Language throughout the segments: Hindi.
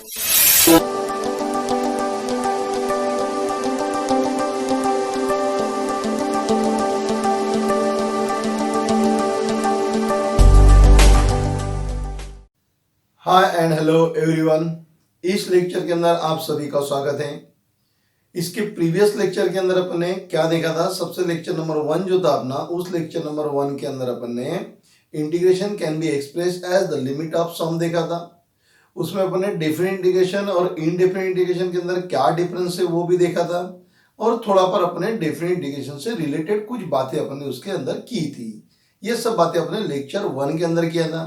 Hi and hello everyone. इस लेक्चर के अंदर आप सभी का स्वागत है। इसके प्रीवियस लेक्चर के अंदर अपन ने क्या देखा था? सबसे लेक्चर नंबर 1 जो था अपना, उस लेक्चर नंबर 1 के अंदर अपन ने integration can be express as the limit of sum देखा था। उसमें अपन ने डिफरेंट इंटीग्रेशन और इनडिफरेंट इंटीग्रेशन के अंदर क्या डिफरेंस है वो भी देखा था, और थोड़ा पर अपने डिफरेंट इंटीग्रेशन से रिलेटेड कुछ बातें अपन ने उसके अंदर की थी। ये सब बातें अपने लेक्चर 1 के अंदर किया था।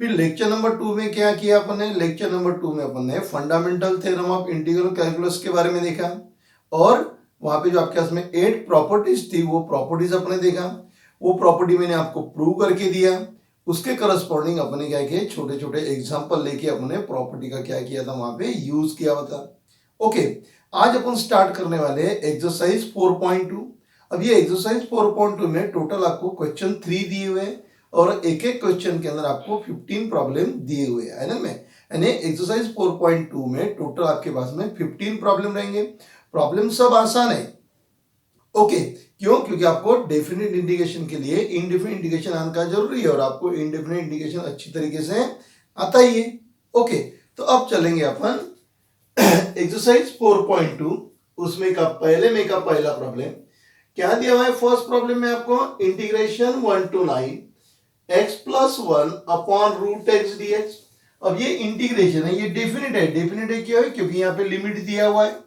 फिर लेक्चर नंबर 2 में क्या किया अपन ने? लेक्चर नंबर 2 में अपन ने fundamental theorem of integral calculus के बारे में देखा, और वहां पे जो आपके पास में 8 प्रॉपर्टीज थी वो प्रॉपर्टीज अपने देखा। वो प्रॉपर्टी मैंने आपको प्रूव करके दिया। उसके करस्पॉन्डिंग अपने क्या किए, छोटे छोटे एग्जाम्पल लेके अपने प्रॉपर्टी का क्या किया था, वहां पे यूज किया हुआ था। ओके, आज अपन स्टार्ट करने वाले एक्सरसाइज 4.2। अब ये एक्सरसाइज 4.2 में टोटल आपको क्वेश्चन 3 दिए हुए हैं, और एक एक क्वेश्चन के अंदर आपको 15 प्रॉब्लम दिए हुए हैं, है ना? में यानी एक्सरसाइज 4.2 में टोटल आपके पास में 15 प्रॉब्लम रहेंगे। प्रॉब्लम सब आसान है। ओके, क्यों? क्योंकि आपको डेफिनेट इंटीग्रेशन के लिए इनडेफिनेट इंटीग्रेशन आना का जरूरी है, और आपको इनडेफिनेट इंटीग्रेशन अच्छी तरीके से आता ही है। ओके, तो अब चलेंगे अपन एक्सरसाइज 4.2। उसमें का पहला प्रॉब्लम क्या दिया हुआ है? फर्स्ट प्रॉब्लम में आपको integration 1 to 9 x plus 1 upon root x D x. अब ये इंटीग्रेशन है, ये डेफिनेट है। डेफिनेट है क्यों है? क्योंकि यहाँ पे लिमिट दिया हुआ है।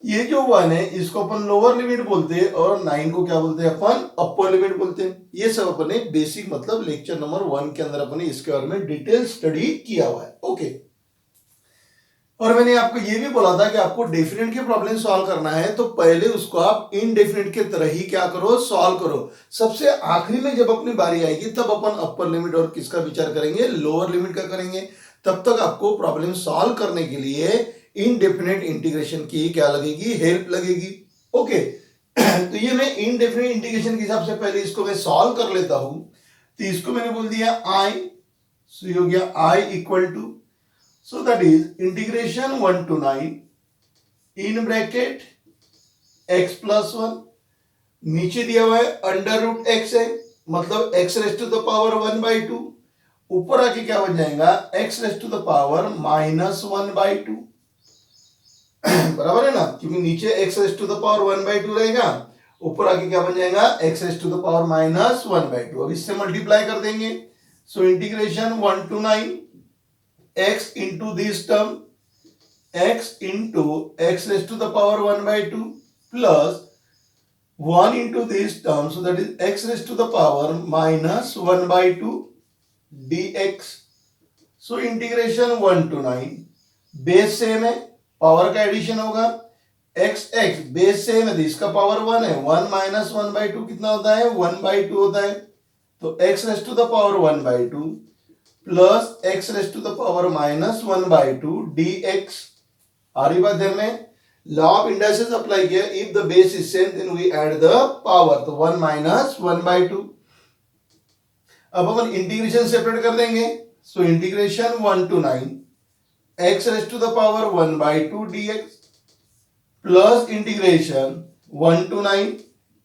ये जो 1 है इसको अपन लोअर लिमिट बोलते हैं, और 9 को क्या बोलते हैं अपन? अपर लिमिट बोलते हैं। ये सब अपन ने बेसिक मतलब लेक्चर नंबर 1 के अंदर अपन ने इसके बारे में डिटेल स्टडी किया हुआ है। ओके, और मैंने आपको ये भी बोला था कि आपको डेफिनेट के प्रॉब्लम सॉल्व करना है तो पहले उसको आप इनडेफिनेट के तरह ही क्या करो, सॉल्व करो। सबसे आखिरी में जब अपनी बारी आएगी तब अपन अपर लिमिट और किसका विचार करेंगे? लोअर लिमिट का करेंगे। तब तक आपको प्रॉब्लम सॉल्व करने के लिए इनडेफिनेट इंटीग्रेशन की क्या लगेगी? हेल्प लगेगी। ओके, तो ये मैं इनडेफिनेट इंटीग्रेशन के हिसाब से पहले इसको मैं सॉल्व कर लेता हूं। तो इसको मैंने बोल दिया आई, सो ये हो गया I equal to, so that is integration 1 to 9 in bracket x plus 1, नीचे दिया हुआ है अंडर रूट एक्स है, मतलब x raised to the power 1/2। ऊपर आके क्या बन जाएगा? x raised to the power -1/2। बराबर है ना? क्योंकि नीचे x raised to the power 1/2 रहेगा, ऊपर आके क्या बन जाएगा? x raised to the power -1/2। अब इससे मल्टीप्लाई कर देंगे। So integration 1 to 9 x into this term, x into x raised to the power 1/2 plus 1 into this term, so that is x raised to the power -1/2 dx. So integration 1 to 9, base same है, पावर का एडिशन होगा। x x बेस सेम है, इसका पावर 1 है, 1 - 1/2 कितना होता है? 1/2 होता है। तो x raised to the power 1/2 plus x raised to the power -1/2 dx। आ रही बात ध्यान में? लॉ ऑफ इंडाइसेस अप्लाई किया। If the base is same then we add the power, तो 1 - 1/2। अब अपन इंटीग्रेशन सेपरेट कर देंगे। So integration 1 to 9 x raised to the power 1/2 dx plus integration 1 to 9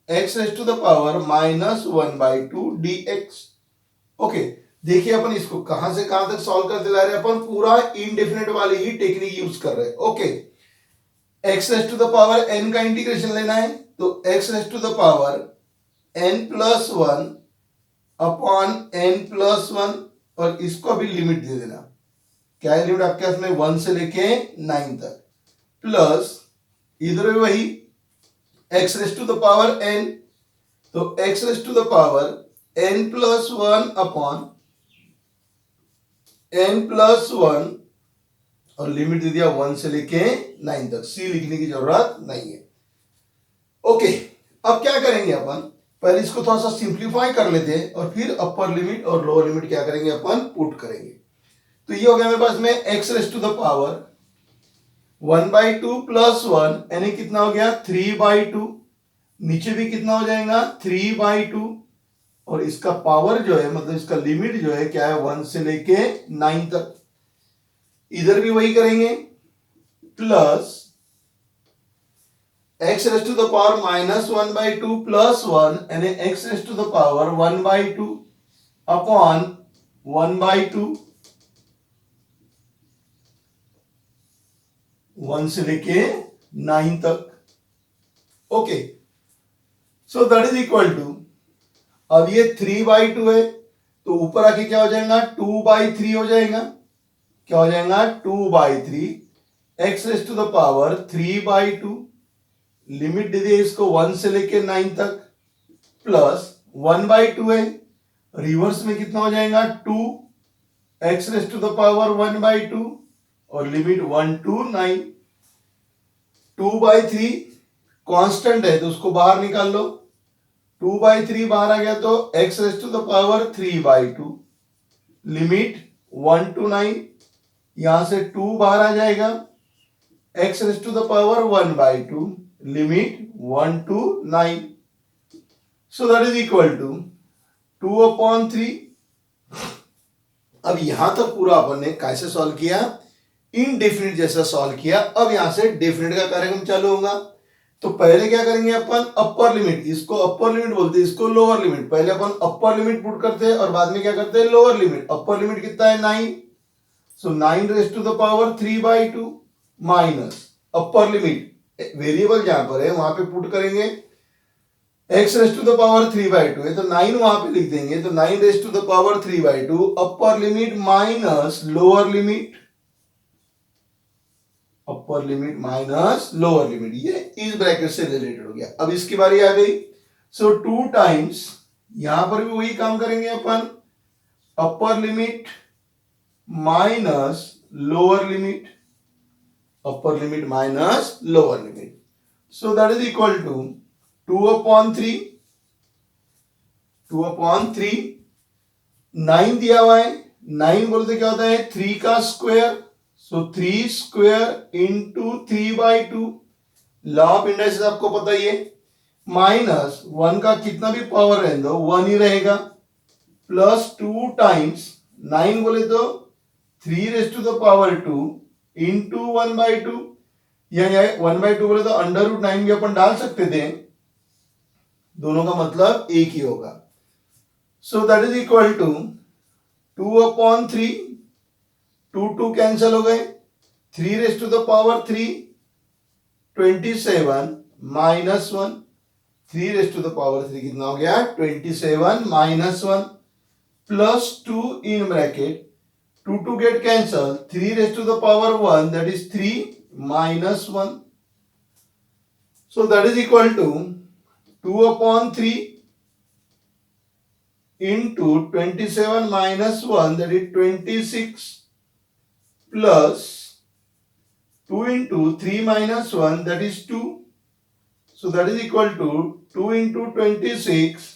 x raised to the power -1/2 dx। Okay, देखिए अपन इसको कहां से कहां तक सॉल्व करते ला रहे हैं। अपन पूरा इनडेफिनेट वाली ही टेक्निक यूज कर रहे हैं। Okay, x raised to the power n का इंटीग्रेशन लेना है, तो x raised to the power n+1 upon n+1, और इसको भी लिमिट दे देना। क्या है लिमिट आपके पास में? 1 से लेके 9 तक, प्लस इधर भी वही x raised to the power n, तो x raised to the power n+1 upon n+1, और लिमिट दे दिया 1 से लेके 9 तक। सी लिखने की जरूरत नहीं है। ओके, अब क्या करेंगे अपन? पहले इसको थोड़ा सा सिंप्लीफाई कर लेते हैं, और फिर अपर लिमिट और लोअर लिमिट क्या करेंगे अपन? पुट करेंगे। तो ये हो गया मेरे पास में x raised to the power 1/2 plus 1, यानी कितना हो गया? 3/2। नीचे भी कितना हो जाएगा? 3/2, और इसका पावर जो है मतलब इसका लिमिट जो है क्या है? 1 से लेके 9 तक। इधर भी वही करेंगे, plus x raise to the power -1/2 plus 1 यानी x raise to the power 1/2 upon 1/2, 1 से लेके 9 तक। Okay, so that is equal to, अब ये 3/2 है तो ऊपर आके क्या हो जाएगा 2/3 हो जाएगा। क्या हो जाएगा 2/3 x raise to the power 3/2, limit दे दिए इसको 1 से लेके 9 तक, प्लस 1/2 है, रिवर्स में कितना हो जाएगा 2 x raise to the power 1/2 और लिमिट 1 to 9। 2/3 कांस्टेंट है तो उसको बाहर निकाल लो, 2/3 बाहर आ गया तो x raise to the power 3/2, limit 1 to 9, यहां से 2 बाहर आ जाएगा, x raise to the power 1/2, limit 1 to 9, so that is equal to 2/3। अब यहां तक पूरा अपन ने कैसे सॉल्व किया, इनडेफिनिट जैसा सॉल्व किया। अब यहां से डेफिनिट का कार्यक्रम चालू होगा। तो पहले क्या करेंगे अपन, अपर लिमिट, इसको अपर लिमिट बोलते हैं, इसको लोअर लिमिट। पहले अपन अपर लिमिट पुट करते हैं और बाद में क्या करते हैं लोअर लिमिट। अपर लिमिट कितना है 9, so 9 raise to the power 3/2 minus upper limit variable जहां पर है वहां पे पुट करेंगे x raise to the power 3/2 है तो 9 वहां पे लिख देंगे, तो 9 raise to the power 3/2 upper limit minus lower limit, upper limit minus lower limit, ये इस ब्रैकेट से रिलेटेड हो गया। अब इसकी बारी आ गई, सो 2 टाइम्स, यहां पर भी वही काम करेंगे अपन, upper limit minus lower limit, upper limit minus lower limit, so that is equal to 2/3, 2/3, 9 दिया हुआ है, 9 बोलते क्या होता है 3 का square, so 3 square into 3/2, law of indices आपको पता ही है, माइनस 1 का कितना भी पावर रहने दो 1 ही रहेगा, प्लस 2 टाइम्स 9 बोले तो 3 raise to the power 2 into 1/2, या 1/2 बोले तो √9 भी अपन डाल सकते थे, दोनों का मतलब एक ही होगा। So that is equal to 2/3, 2 cancel हो गए, 3 raise to the power 3 27 minus 1, 3 raise to the power 3 कितना हो गया 27 minus 1, plus 2 in bracket 2 get cancel, 3 raise to the power 1 that is 3 minus 1, so that is equal to 2/3 into 27 minus 1 that is 26 plus 2 into 3 minus 1 that is 2, so that is equal to 2 into 26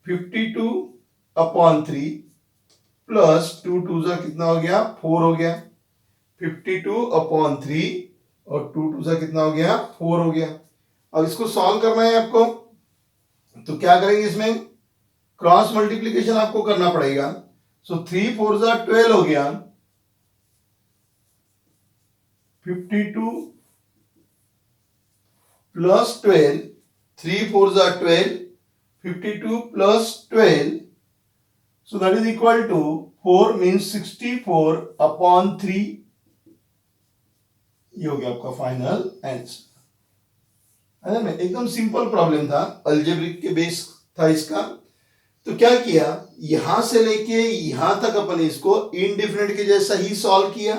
52/3 plus 2 2 सा कितना हो गया 4 हो गया, 52/3 और 2 2 सा कितना हो गया 4 हो गया। अब इसको सॉल्व करना है आपको, तो क्या करेंगे, इसमें क्रॉस मल्टीप्लीकेशन आपको करना पड़ेगा, सो 3 4 सा 12 हो गया, 52 प्लस 12, 3 4 सा 12, 52 plus 12, so that is equal to 4 means 64/3, ये हो गया आपका फाइनल आंसर। एकदम सिंपल प्रॉब्लम था, अलजेब्रिक के बेस था इसका। तो क्या किया, यहां से लेके यहां तक अपन इसको इनडिफिनिट के जैसा ही सॉल्व किया,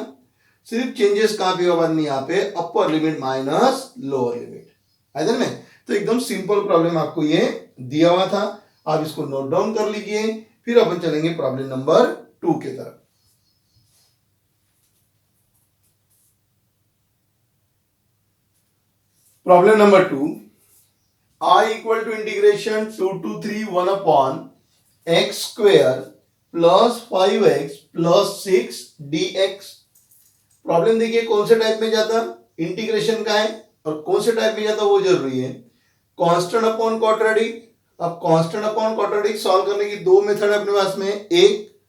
सिर्फ चेंजेस कहां पे हुआ, यहाँ पे अपर लिमिट माइनस लोअर लिमिट, इधर में। तो एकदम सिंपल प्रॉब्लम आपको ये दिया हुआ था, आप इसको नोट डाउन कर लीजिए, फिर अपन चलेंगे प्रॉब्लम नंबर 2 के तरफ। Problem number 2, I equal to integration 2 to 3 1 upon x square plus 5x plus 6 dx। Problem देखिए कौन से टाइप में जाता, इंटीग्रेशन का है, और कौन से टाइप में जाता वो जरूरी है, कांस्टेंट अपॉन क्वाड्रेटिक। अब कांस्टेंट अपॉन क्वाड्रेटिक सॉल्व करने की दो मेथड है अपने पास में, एक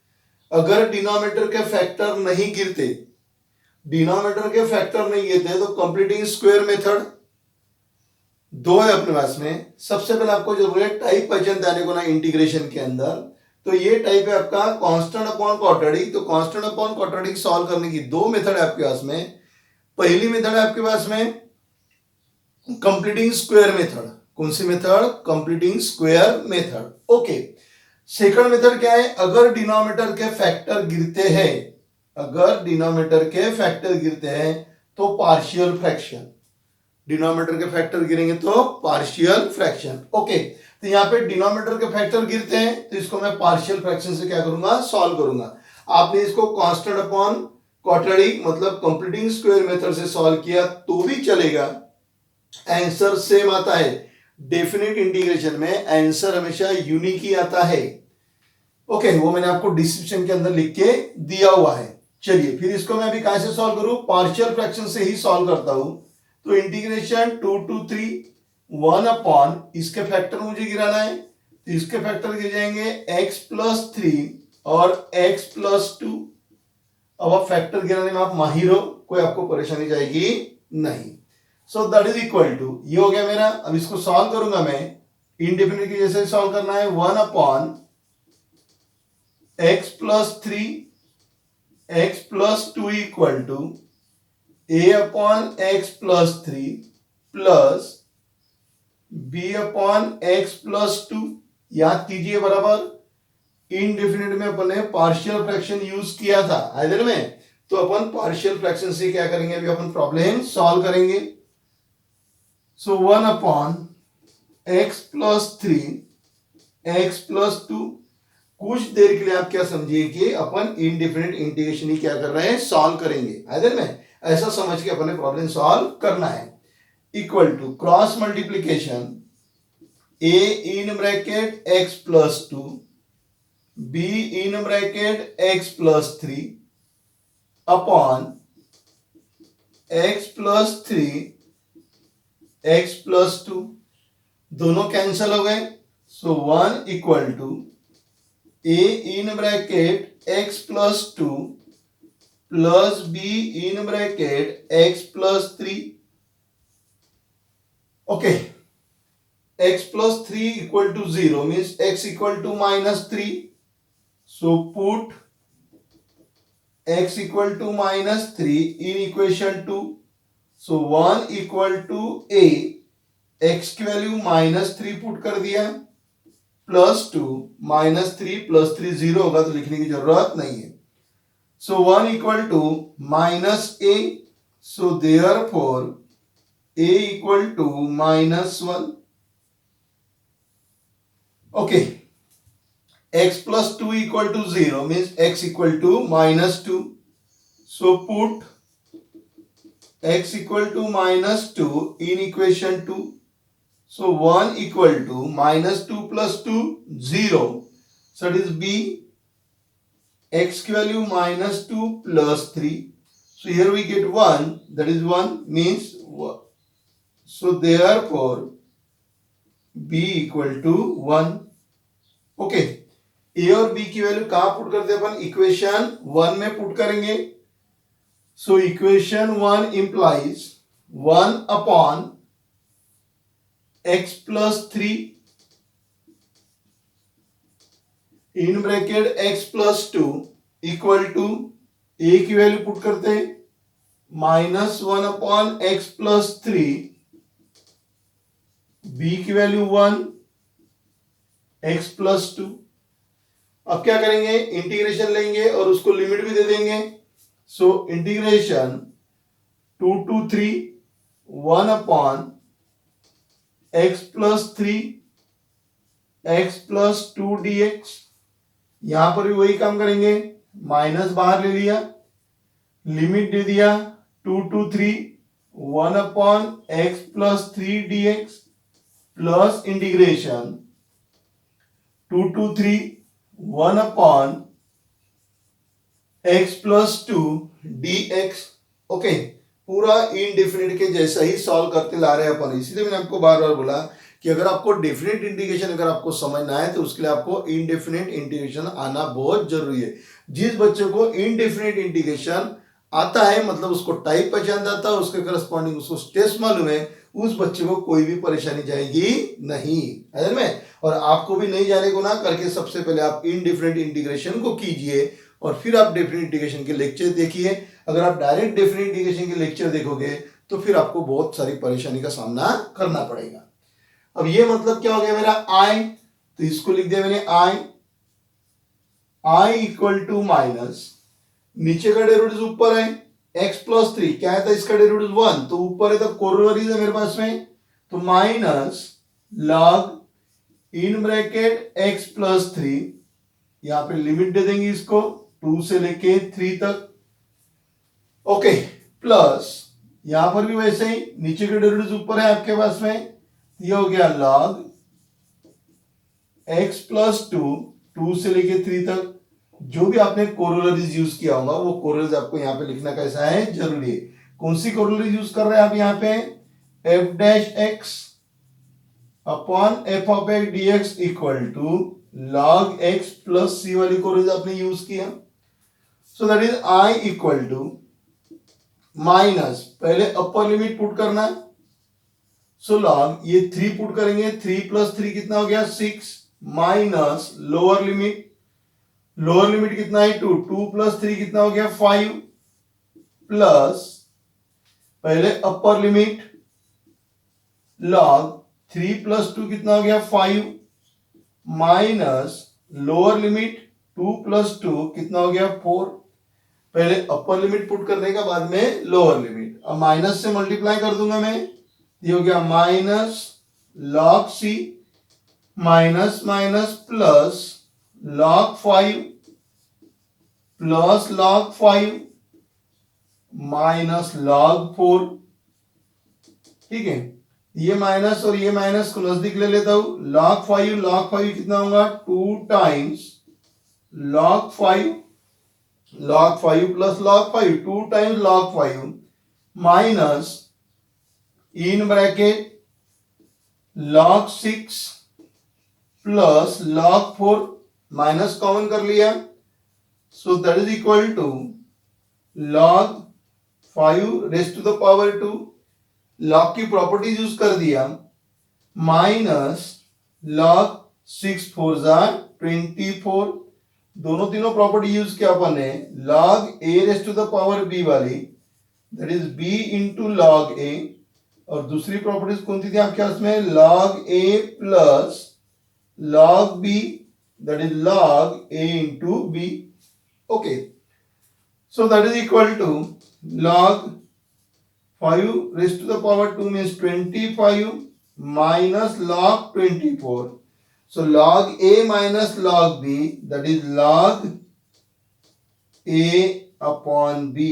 अगर डिनोमिनेटर के फैक्टर नहीं गिरते डिनोमिनेटर के फैक्टर नहीं ये थे, तो कंप्लीटिंग स्क्वायर मेथड दो है अपने पास में। सबसे पहले आपको जरूर है टाइप पहचान देने को ना इंटीग्रेशन के अंदर, तो ये टाइप है आपका कांस्टेंट अपॉन क्वाड्रेटिक। तो कांस्टेंट अपॉन क्वाड्रेटिक सॉल्व करने की दो मेथड है आपके पास में। पहली मेथड है आपके पास में कंप्लीटिंग स्क्वायर मेथड। कौन सी method? Completing square method. Okay, second method क्या है? अगर डिनोमिनेटर के फैक्टर गिरते हैं, अगर डिनोमिनेटर के फैक्टर गिरते हैं तो पार्शियल फ्रैक्शन। डिनोमिनेटर के फैक्टर गिरेंगे तो पार्शियल फ्रैक्शन। ओके, तो यहाँ पे डिनोमिनेटर के फैक्टर गिरते हैं तो इसको मैं पार्शियल फ्रैक्शन से क्या करूंगा? सॉल्व करूंगा। आपने इसको कांस्टेंट अपॉन क्वाड्रेटिक मतलब कंप्लीटिंग स्क्वायर मेथड से सॉल्व किया तो भी चलेगा, आंसर सेम आता है। डेफिनेट इंटीग्रेशन में आंसर हमेशा यूनिक ही आता है। ओके, वो मैंने आपको डिस्क्रिप्शन के अंदर लिख के दिया हुआ है। चलिए फिर इसको मैं अभी कहां से सॉल्व करूं? पार्शियल फ्रैक्शन से ही सॉल्व करता हूं। तो इंटीग्रेशन 2 to 3 1 अपॉन इसके फैक्टर मुझे गिराना है, तो इसके फैक्टर गिर जाएंगे x+3 और x+2। अब आप फैक्टर गिराने में आप माहिर हो, कोई आपको परेशानी जाएगी नहीं। So that is equal to, ये हो गया मेरा। अब इसको सॉल्व करूंगा मैं इंडेफिनिट की जैसे सॉल्व करना है। 1 upon x+3 x+2 equal to a upon x+3 plus b upon x+2। याद कीजिए बराबर, इनडेफिनिट में अपन ने पार्शियल फ्रैक्शन यूज किया था आइदर में, तो अपन पार्शियल फ्रैक्शन से क्या करेंगे? अभी अपन प्रॉब्लम सॉल्व करेंगे। सो 1 अपॉन x+3 x+2। कुछ देर के लिए आप क्या समझिए कि अपन इनडेफिनिट इंटीग्रेशन ही क्या कर रहे हैं? सॉल्व करेंगे आइदर में, ऐसा समझ के अपन ने प्रॉब्लम सॉल्व करना है। Equal to cross multiplication a in bracket x+2 b in bracket x+3 upon x+3 x+2। दोनों कैंसल हो गए। So 1 equal to a in bracket x+2 plus b in bracket x+3। Okay, x+3 equal to 0 means x equal to -3। So put x equal to -3 in equation 2। So 1 equal to a, x की वैल्यू -3 पुट कर दिया, +2 -3 +3 0 होगा तो लिखने की जरूरत नहीं है। So 1 equal to -a, so therefore a equal to -1। Okay, x+2 equal to 0 means x equal to -2। So put x equal to -2 in equation 2। So 1 equal to -2 + 2 0, so it is b, x की value -2 + 3, so here we get 1, that is 1 means, so therefore b equal to 1। Okay, a और b की वैल्यू कहां पुट करते हैं अपन? इक्वेशन 1 में पुट करेंगे। So equation 1 implies 1 upon x+3 in bracket x+2 equal to a की वैल्यू पुट करते हैं -1 अपॉन x+3, b की वैल्यू 1 x+2। अब क्या करेंगे? इंटीग्रेशन लेंगे और उसको लिमिट भी दे देंगे। So integration 2 to 3 1 upon x+3 x+2 dx। यहां पर भी वही काम करेंगे, माइनस बाहर ले लिया, लिमिट दे दिया 2 to 3 1 upon x+3 dx plus integration 2 to 3 1 upon x+2 dx। Okay, पूरा इनडेफिनिट के जैसा ही सॉल्व करते ला रहे हैं अपन। इसलिए मैंने आपको बार बार बोला कि अगर आपको डेफिनेट इंटीग्रेशन अगर आपको समझना है तो उसके लिए आपको इनडेफिनेट इंटीग्रेशन आना बहुत जरूरी है। जिस बच्चे को इनडेफिनेट इंटीग्रेशन आता है, मतलब उसको टाइप पहचान जाता है, उसके करस्पॉन्डिंग उसको स्टेप्स मालूम है, उस बच्चे को कोई भी परेशानी जाएगी नहीं, है में। और आपको भी नहीं जाने को ना करके सबसे पहले आप इनडिफरेंट इंटीग्रेशन को कीजिए और फिर आप डेफिनेट इंटीग्रेशन के लेक्चर देखिए। अगर आप डायरेक्ट डेफिनेट इंटीग्रेशन के लेक्चर देखोगे तो फिर आपको बहुत सारी परेशानी का सामना करना पड़ेगा। अब ये मतलब क्या हो गया मेरा आई, तो इसको लिख दिया मैंने आई इक्वल टू माइनस, नीचे का डेरिवेटिव ऊपर है x प्लस 3, क्या है था इसका डेरिवेटिव 1, तो ऊपर है तो कोरोलरीज है मेरे पास में, तो minus log in bracket x plus 3, यहां पे लिमिट दे देंगे इसको 2 से लेके 3 तक, ओके, प्लस यहां पर भी वैसे ही नीचे के डेरिवेटिव ऊपर है आपके पास में, ये हो गया log x प्लस 2 से लेके 3 तक। जो भी आपने कोरोलरीज यूज किया होगा वो कोरोलरीज आपको यहाँ पे लिखना कैसा है जरूरी है। कौन सी कोरोलरीज यूज कर रहे हैं आप यहाँ पे, F dash X upon F of X D X equal to log X plus C वाली कोरोलरीज आपने यूज किया। So that is I equal to minus, पहले अपर लिमिट पुट करना, सो लॉग ये 3 पुट करेंगे, 3 प्लस 3 कितना हो गया 6, माइनस लोअर लिमिट कितना है 2, 2 प्लस 3 कितना हो गया 5, प्लस पहले अपर लिमिट लॉग 3 प्लस 2 कितना हो गया 5, माइनस लोअर लिमिट 2 प्लस 2 कितना हो गया 4, पहले अपर लिमिट पुट करने का बाद में लोअर लिमिट, अब माइनस से मल्टीप्लाई कर दूंगा मैं, ये हो गया minus log C minus minus plus log 5 plus log 5 minus log 4, ठीक है, ये माइनस और ये माइनस को नजदीक ले लेता हूं, log 5 कितना होगा 2 times log 5 plus log 5 2 times log 5 minus in bracket log 6 plus log 4, minus common कर लिया, so that is equal to log 5 raised to the power 2, log की प्रॉपर्टीज यूज कर दिया, माइनस log 6 4 जा 24, दोनों तीनों प्रॉपर्टी यूज किया अपन ने, log a raised to the power b वाली, that is b into log a, और दूसरी प्रॉपर्टीज कौन सी थी आपके पास में, log a plus log b, that is log a into b, okay, so that is equal to log 5 raised to the power 2 means 25 minus log 24, so log a minus log b, that is log a upon b,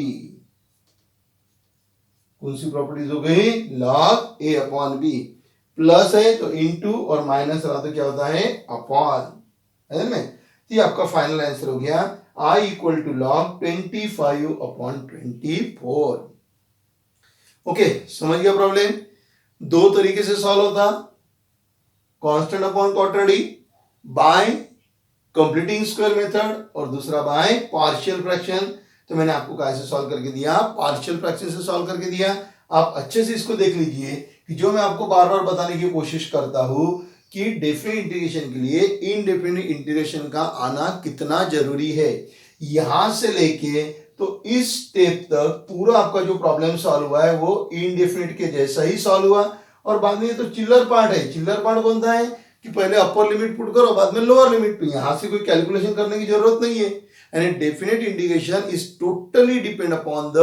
कौन सी प्रॉपर्टीज हो गई, log a upon b, plus है तो इनटू और माइनस रहा तो क्या होता है अपॉन, है ना, तो ये आपका फाइनल आंसर हो गया I equal to log 25 upon 24। Okay, समझ गया प्रॉब्लम, दो तरीके से सॉल्व होता, constant upon quadratic by completing square method और दूसरा बाय पार्शियल फ्रैक्शन। तो मैंने आपको कैसे सॉल्व करके दिया, पार्शियल फ्रैक्शन से सॉल्व करके दिया। आप अच्छे से इसको देख लीजिए कि जो मैं आपको बार बार बताने की कोशिश करता हूं कि डेफिनेट इंटीग्रेशन के लिए इनडेफिनेट इंटीग्रेशन का आना कितना जरूरी है। यहां से लेके तो इस स्टेप तक पूरा आपका जो प्रॉब्लम सॉल्व हुआ है वो इनडेफिनेट के जैसा ही सॉल्व हुआ, और बाद में ये तो चिल्लर पार्ट है। चिल्लर पार्ट बनता है कि पहले अपर लिमिट पुट करो बाद में लोअर लिमिट, तो यहां से कोई कैलकुलेशन करने की जरूरत नहीं है। And definite integration is totally depend upon the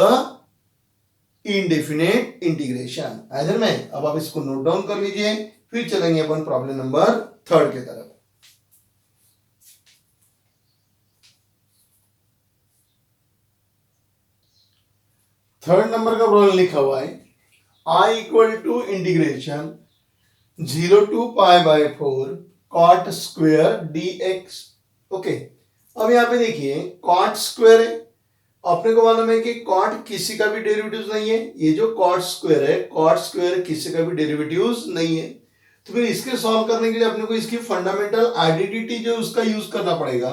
indefinite integration. ऐसे में अब आप इसको नोट डाउन कर लीजिए, फिर चलेंगे अपन प्रॉब्लम नंबर 3 की तरफ। थर्ड नंबर का प्रॉब्लम लिखा हुआ है I equal to integration 0 to π/4 cot square dx। Okay, अब यहां पे देखिए cot स्क्वेयर है, अपने को मालूम है कि cot किसी का भी डेरिवेटिव नहीं है। ये जो cot स्क्वेयर है, cot स्क्वेयर किसी का भी डेरिवेटिव नहीं है। तो फिर इसके सॉल्व करने के लिए अपने को इसकी फंडामेंटल आइडेंटिटी जो उसका यूज करना पड़ेगा।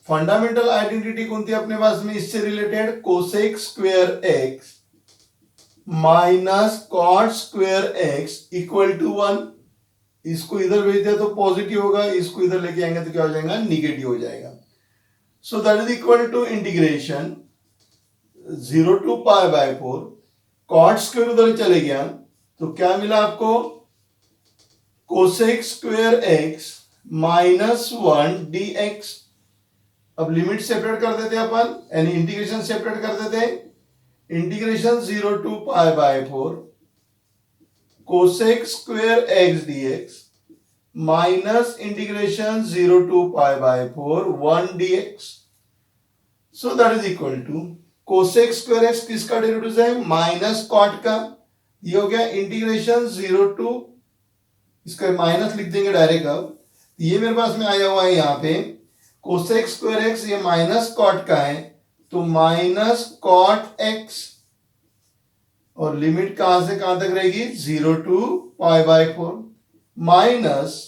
फंडामेंटल आइडेंटिटी कोणती अपने पास में इससे related, cosec square x minus cot square x equal to 1। इसको इधर भेज दिया तो पॉजिटिव होगा, इसको इधर लेके आएंगे तो क्या हो जाएगा, निगेटिव हो जाएगा। So that is equal to integration 0 to pi by 4, cot square उधर चले गया तो क्या मिला आपको, cosec square x minus 1 dx। अब लिमिट सेपरेट कर देते अपन, यानी इंटीग्रेशन सेपरेट कर देते, integration 0 to pi by 4 cosec square x dx minus integration 0 to pi by 4 1 dx। So that is equal to cosec square x किसका डेरिवेटिव है, माइनस कॉट का, ये हो गया इंटीग्रेशन 0 टू, इसका माइनस लिख देंगे डायरेक्ट। अब ये मेरे पास में आया हुआ है यहाँ पे कोसेक स्क्वायर एक्स, ये माइनस कॉट का है तो माइनस कॉट एक्स, और लिमिट कहां से कहां तक रहेगी, 0 टू पाई बाय 4 माइनस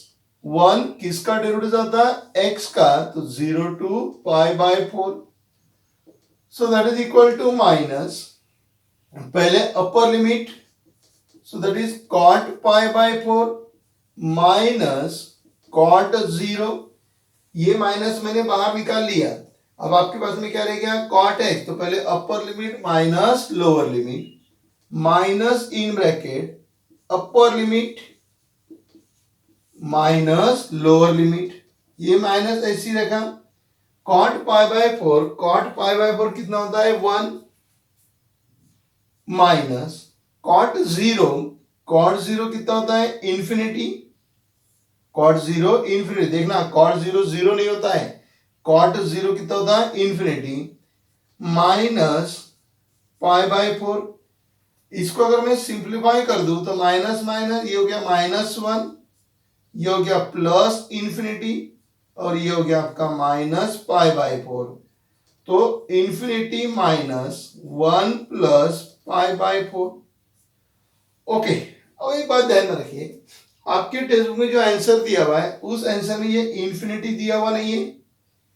1 किसका डेरिवेटिव आता है, एक्स का, तो 0 to pi by 4। So that is equal to minus, पहले upper limit, so that is cot pi by 4 minus cot 0, ये माइनस मैंने बाहर निकाल लिया। अब आपके पास में क्या रह गया, कॉट एक्स, तो पहले upper limit minus lower limit minus in bracket upper limit minus lower limit, ये माइनस ऐसी रखा, cot pi by 4, cot pi by 4 कितना होता है 1 माइनस कॉट 0, कॉट 0 कितना होता है इंफिनिटी, कॉट 0 इंफिनिटी, देखना कॉट 0 0 नहीं होता है, कॉट 0 कितना होता है इंफिनिटी माइनस पाई बाय 4। इसको अगर मैं सिंप्लीफाई कर दूं तो माइनस माइनस ये हो गया -1, ये हो गया प्लस इंफिनिटी, और ये हो गया आपका माइनस पाई बाय 4। तो infinity minus 1 plus pi by 4। Okay, अब एक बात ध्यान में रखिए, आपके टेक्स्ट बुक में जो आंसर दिया हुआ है उस आंसर में ये इंफिनिटी दिया हुआ नहीं है,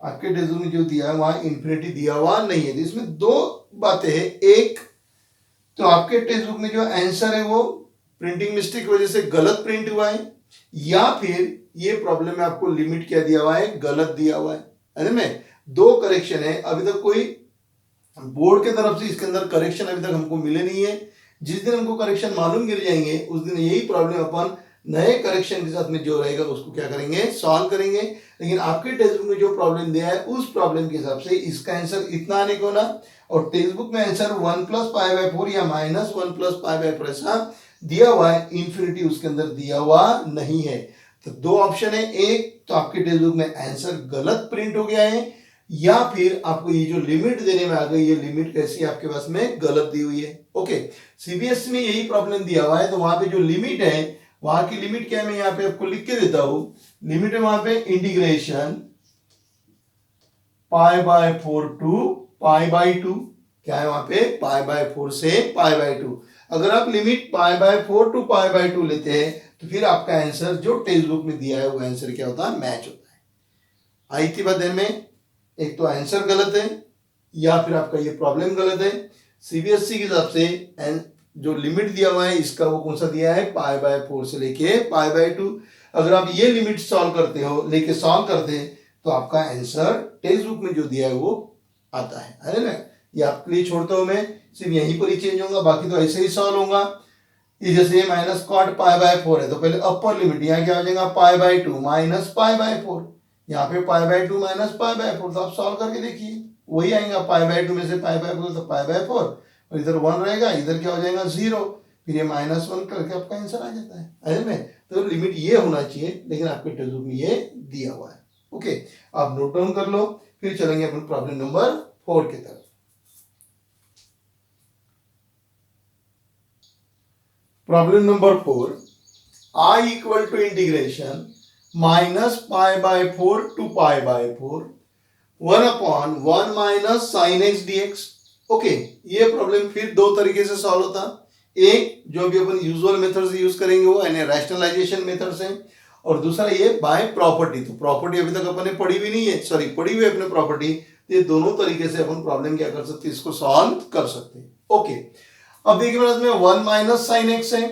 आपके टेक्स्ट बुक में जो दिया है वहां इंफिनिटी दिया हुआ नहीं है। तो इसमें दो बातें हैं, एक तो आपके टेक्स्ट बुक में जो आंसर है वो प्रिंटिंग मिस्टेक की वजह से गलत प्रिंट हुआ है, या फिर ये प्रॉब्लम में आपको लिमिट क्या दिया हुआ है, गलत दिया हुआ है में दो करेक्शन है। अभी तक कोई बोर्ड के तरफ से इसके अंदर करेक्शन अभी तक हमको मिले नहीं है। जिस दिन हमको करेक्शन मालूम गिर जाएंगे उस दिन यही प्रॉब्लम अपन नए करेक्शन के साथ में जो रहेगा उसको क्या करेंगे, सॉल्व करेंगे। लेकिन आपके टेक्स्ट बुक में जो प्रॉब्लम दिया है उस प्रॉब्लम के हिसाब से इसका आंसर इतना आने को ना, और टेक्स्ट बुक में आंसर 1 प्लस पाई बाय 4 या -1 प्लस पाई बाय 4 ऐसा दिया हुआ है, इंफिनिटी उसके अंदर दिया हुआ नहीं है। तो दो ऑप्शन है, एक तो आपके टेक्स्ट बुक में आंसर गलत प्रिंट हो गया है, या फिर आपको ये जो लिमिट देने में आ गई ये लिमिट कैसी आपके पास में गलत दी हुई है। ओके, सीबीएसई में यही प्रॉब्लम दिया हुआ है, तो वहां पे जो लिमिट है वहां की लिमिट क्या है, मैं यहां पे आपको लिख के देता हूं। लिमिट है वहां पे integration pi by 4 to pi by 2, क्या है वहां पे पाई बाय 4 से पाई बाय 2। अगर आप limit pi by 4 to pi by 2 लेते हैं तो फिर आपका आंसर जो टेक्स्ट बुक में दिया है वो आंसर क्या होता है, मैच होता है। आई थी बात में, एक तो आंसर गलत है या फिर आपका ये प्रॉब्लम गलत है। सीबीएसई के हिसाब से जो लिमिट दिया हुआ है इसका वो कौन सा दिया है, पाई बाय 4 से लेके पाई बाय 2। अगर आप ये लिमिट सॉल्व करते हो, लेके सॉल्व करते हैं, तो आपका आंसर टेक्स्ट बुक में जो दिया है वो आता है ना। ये आपके लिए छोड़ता हूं मैं, सिर्फ यहीं पर ही चेंज होगा, बाकी तो ऐसे ही सॉल्व होगा। ये जैसे माइनस कॉट पाई बाय 4 है तो पहले अपर लिमिट यहाँ क्या हो जाएगा, पाई बाय 2 माइनस पाई बाय 4, यहाँ पे पाई बाय 2 माइनस पाई बाय 4। तो आप सॉल्व करके देखिए वही आएगा, पाई बाय 2 में से पाई बाय 4 तो पाई बाय 4, और इधर 1 रहेगा, इधर क्या हो जाएगा 0, फिर ये -1 करके आपका आंसर आ जाता है में। तो लिमिट ये होना चाहिए, लेकिन आपके टेक्स्ट बुक में ये दिया हुआ है। ओके, आप नोट डाउन कर लो, फिर चलेंगे अपन प्रॉब्लम नंबर 4 की तरफ। Problem number 4, I equal to integration minus pi by 4 to pi by 4 1/1 minus sine x dx। Okay, ये प्रॉब्लम फिर दो तरीके से सॉल्व होता। एक जो भी अपन यूजुअल मेथड से यूज करेंगे वो यानी रैशनलाइजेशन मेथड से, और दूसरा ये बाय प्रॉपर्टी। तो प्रॉपर्टी अभी तक अपन ने पढ़ी भी नहीं है, सॉरी पढ़ी हुई अपने प्रॉपर्टी। ये दोनों तरीके से अपन प्रॉब्लम क्या कर सकते हैं, इसको सॉल्व कर सकते हैं। ओके, अब देखिए मेरे पास में 1 माइनस साइन एक्स है,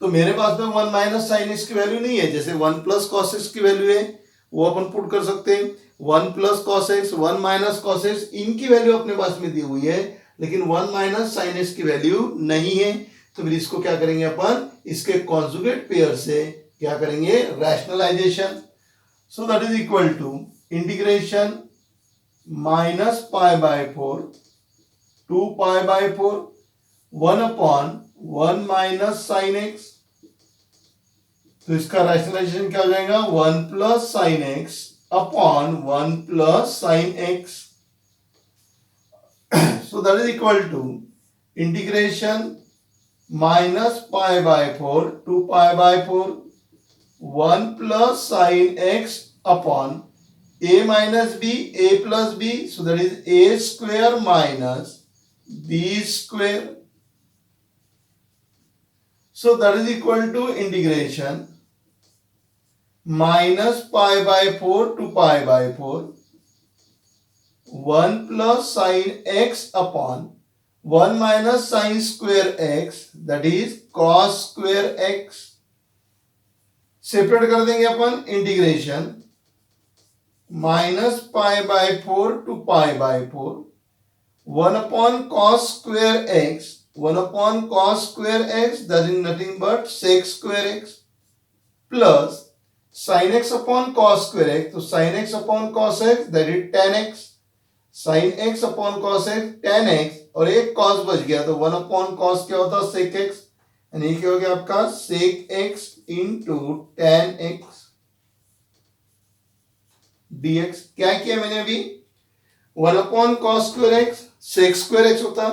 तो मेरे पास में 1 माइनस साइन एक्स की वैल्यू नहीं है। जैसे 1 प्लस कॉस एक्स की वैल्यू है वो अपन पुट कर सकते हैं। 1 plus cos x, 1 minus cos x, इनकी वैल्यू अपने पास में दी हुई है, लेकिन 1 माइनस साइन एक्स की वैल्यू नहीं है। तो फिर इसको क्या करेंगे अपन, इसके कॉन्जुगेट पेयर से क्या करेंगे, rationalisation. So that is equal to integration minus pi by 4 2 pi by 4 1 upon 1 minus sine x. तो इसका रैशनलाइजेशन क्या हो जाएगा, 1 plus sine x upon 1 plus sine x. So that is equal to integration minus pi by 4 2 pi by 4 1 plus sine x upon a minus b, a plus b, so that is a square minus b square. So that is equal to integration minus pi by 4 to pi by 4 1 plus sin x upon 1 minus sin square x, that is cos square x. Separate कर देंगे अपन, integration minus pi by 4 to pi by 4 1 upon cos square x, 1 upon cos square x, that is nothing but sec square x, plus sine x upon cos square x, तो sine x upon cos x that is tan x, sine x upon cos x tan x, और एक कॉस बच गया तो 1 अपॉन कॉस क्या होता है, सेक एक्स, यानी क्या हो गया आपका sec x into tan x dx। क्या किया मैंने अभी, 1 upon cos square x sec square x होता,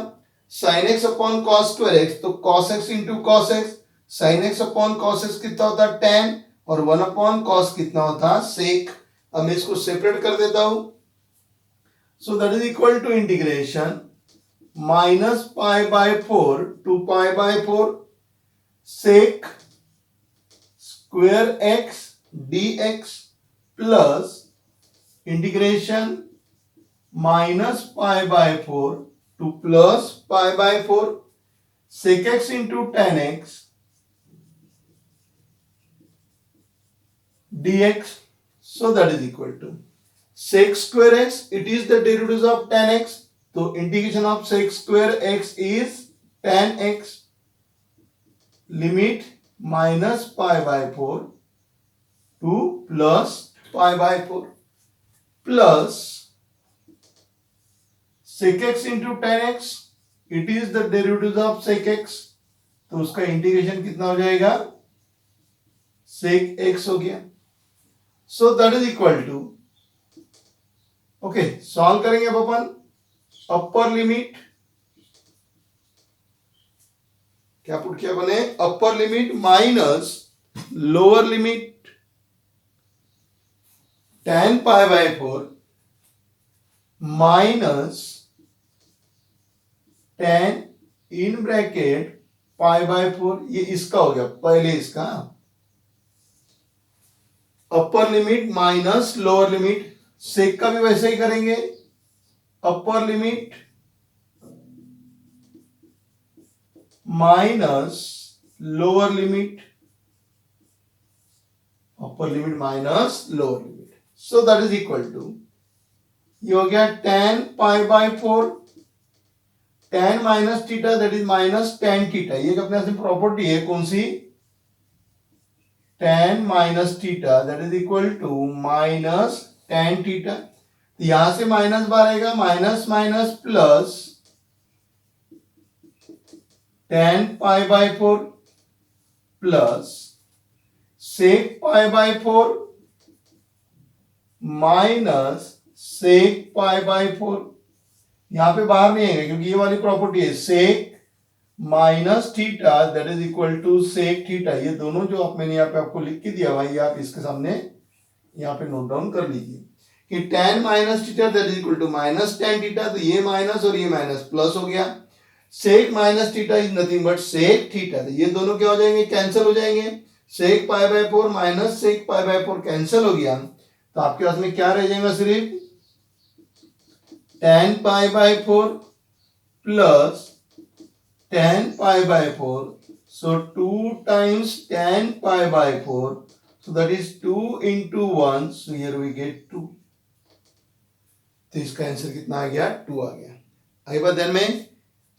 sine x upon cos square x तो cos x into cos x, sine x upon cos x कितना होता है टेन, और 1 अपॉन कॉस कितना होता है सेक। अब मैं इसको सेपरेट कर देता हूं। So that is equal to integration minus pi by 4 to pi by 4 sec square x dx plus integration minus pi by 4 to plus pi by 4 sec x into tan x dx। So that is equal to sec square x, it is the derivative of tan x, तो integration of sec square x is tan x, limit minus pi by 4 to plus pi by 4 plus sec x into tan x, it is the derivative of sec x, तो उसका इंटीग्रेशन कितना हो जाएगा, sec x हो गया। So that is equal to, okay solve करेंगे अब अपन, अपर लिमिट क्या पुट किया बने, upper limit minus lower limit tan pi by 4 minus tan in bracket pi by 4, ये इसका हो गया पहले इसका, upper limit minus lower limit, sec का भी वैसे ही करेंगे, upper limit minus lower limit, upper limit minus lower limit. So that is equal to, ये हो गया tan pi by 4 tan minus theta that is minus tan theta, ये अपने से प्रॉपर्टी है कौन सी, tan minus theta that is equal to minus tan theta, यहां से माइनस बार आएगा, minus minus plus tan pi by 4 plus sec pi by 4 minus sec pi by 4, यहां पे बाहर नहीं आएगा क्योंकि ये वाली प्रॉपर्टी है, sec minus theta that is equal to sec theta, ये दोनों जो आप मैंने यहाँ पे आपको लिख के दिया भाई, आप इसके सामने यहाँ पे नोट डाउन कर लीजिए कि tan minus theta that is equal to minus tan theta, तो ये माइनस और ये माइनस प्लस हो गया, sec minus theta is nothing but sec theta, तो ये दोनों क्या हो जाएंगे, कैंसिल हो जाएंगे, sec pi by 4 minus sec pi by 4 cancel हो गया, तो आपके पास में क्या रह जाएगा, सिर्फ tan pi by 4 plus tan pi by 4. So 2 times tan pi by 4. So that is 2 into 1. So here we get 2. तो इसका आंसर कितना आ गया, 2 आ गया. आई बात ध्यान में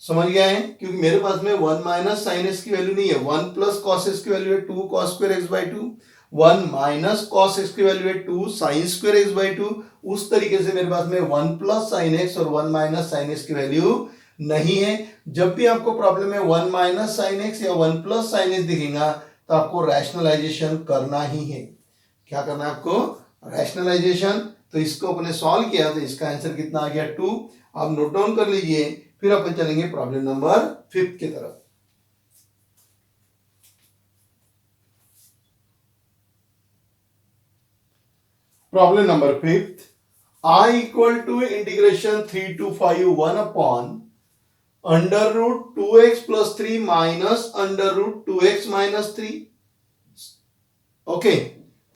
समझ गया है, क्योंकि मेरे पास में 1 माइनस साइन एक्स की वैल्यू नहीं है, 1 प्लस कॉस एक्स की वैल्यू है 2 cos square x by 2, 1 minus cos x की वैल्यू है 2 साइन स्क्वायर एक्स बाई 2. उस तरीके से मेरे पास में 1 प्लस साइन एक्स और 1 माइनस साइन एक्स की वैल्यू नहीं है. जब भी आपको प्रॉब्लम में 1 माइनस साइन एक्स या 1 प्लस साइन एक्स दिखेगा तो आपको रैशनलाइजेशन करना ही है. क्या करना है आपको, रैशनलाइजेशन. तो इसको अपने सॉल्व किया तो इसका आंसर कितना आ गया, 2. आप नोट डाउन कर लीजिए, फिर अपन चलेंगे प्रॉब्लम नंबर 5 की तरफ. Problem number 5, I equal to integration 3 to 5 1 अपॉन under root 2x plus 3 minus under root 2x minus 3. Okay,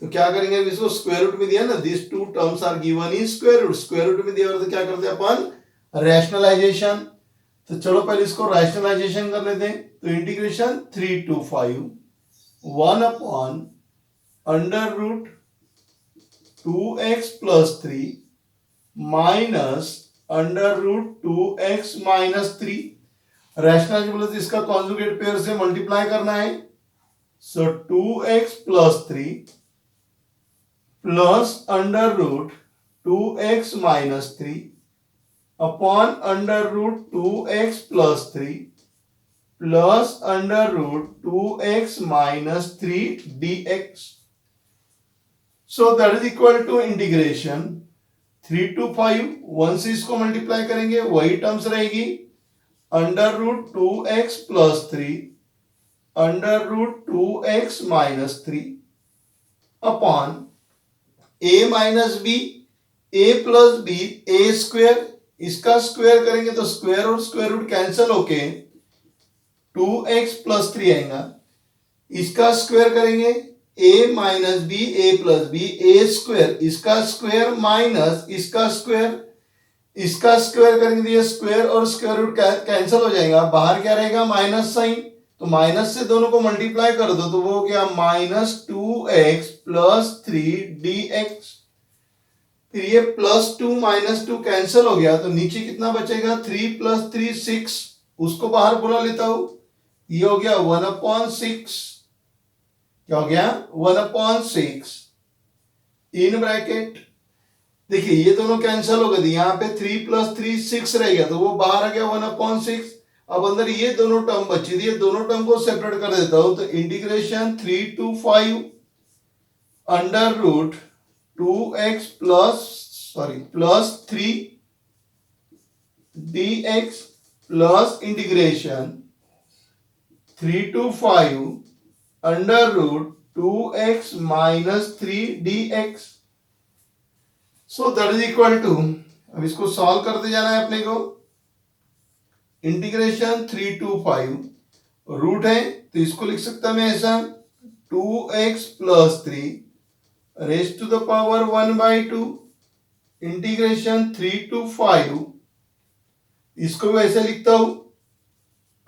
तो क्या करेंगे, इसको स्क्वायर रूट में दिया ना, this two terms are given in square root. Square root में दिया तो क्या करते हैं अपन, रैशनलाइजेशन. तो चलो पहले इसको रैशनलाइजेशन कर लेते हैं. तो इंटीग्रेशन 3 to 5 1 अपॉन under root 2x plus 3 minus under root 2x minus 3. Rationalise बोले तो इसका कॉन्जुगेट पेयर से मल्टीप्लाई करना है. So 2x plus 3 plus under root 2x minus 3 upon under root 2x plus 3 plus under root 2x minus 3 dx. So that is equal to integration 3 to 5, 1 से इसको मल्टीप्लाई करेंगे वही टर्म्स रहेगी, under root 2x plus 3 under root 2x minus 3 upon a minus b, a plus b, a square. इसका स्क्वायर करेंगे तो स्क्वायर और स्क्वायर रूट कैंसिल होके 2x प्लस 3 आएगा. इसका स्क्वायर करेंगे a minus b, a plus b, a square. इसका स्क्वायर माइनस इसका स्क्वायर, इसका स्क्वायर करेंगे तो ये स्क्वायर और स्क्वायर रूट कैंसिल हो जाएगा. बाहर क्या रहेगा, माइनस साइन. तो माइनस से दोनों को मल्टीप्लाई कर दो तो वो हो गया माइनस 2x प्लस 3 dx. फिर ये प्लस 2 माइनस 2 कैंसिल हो गया तो नीचे कितना बचेगा, 3 प्लस 3 6. उसको बाहर बुला लेता हूं, ये हो गया 1/6. क्या हो गया, 1/6 इन ब्रैकेट. देखिए ये दोनों कैंसिल हो गए, यहाँ पे 3 प्लस 3 6 रह गया तो वो बाहर आ गया 1/6. अब अंदर ये दोनों टर्म बची थी, ये दोनों टर्म को सेपरेट कर देता हूं. तो integration 3 to 5 under root 2x plus 3 dx plus integration 3 to 5 under root 2x minus 3 dx. So that is equal to, अब इसको सॉल्व करते जाना है अपने को. इंटीग्रेशन 3 to 5 रूट है तो इसको लिख सकता मैं ऐसा 2x plus 3 raise to the power 1/2 integration 3 to 5. इसको भी ऐसे लिखता हूं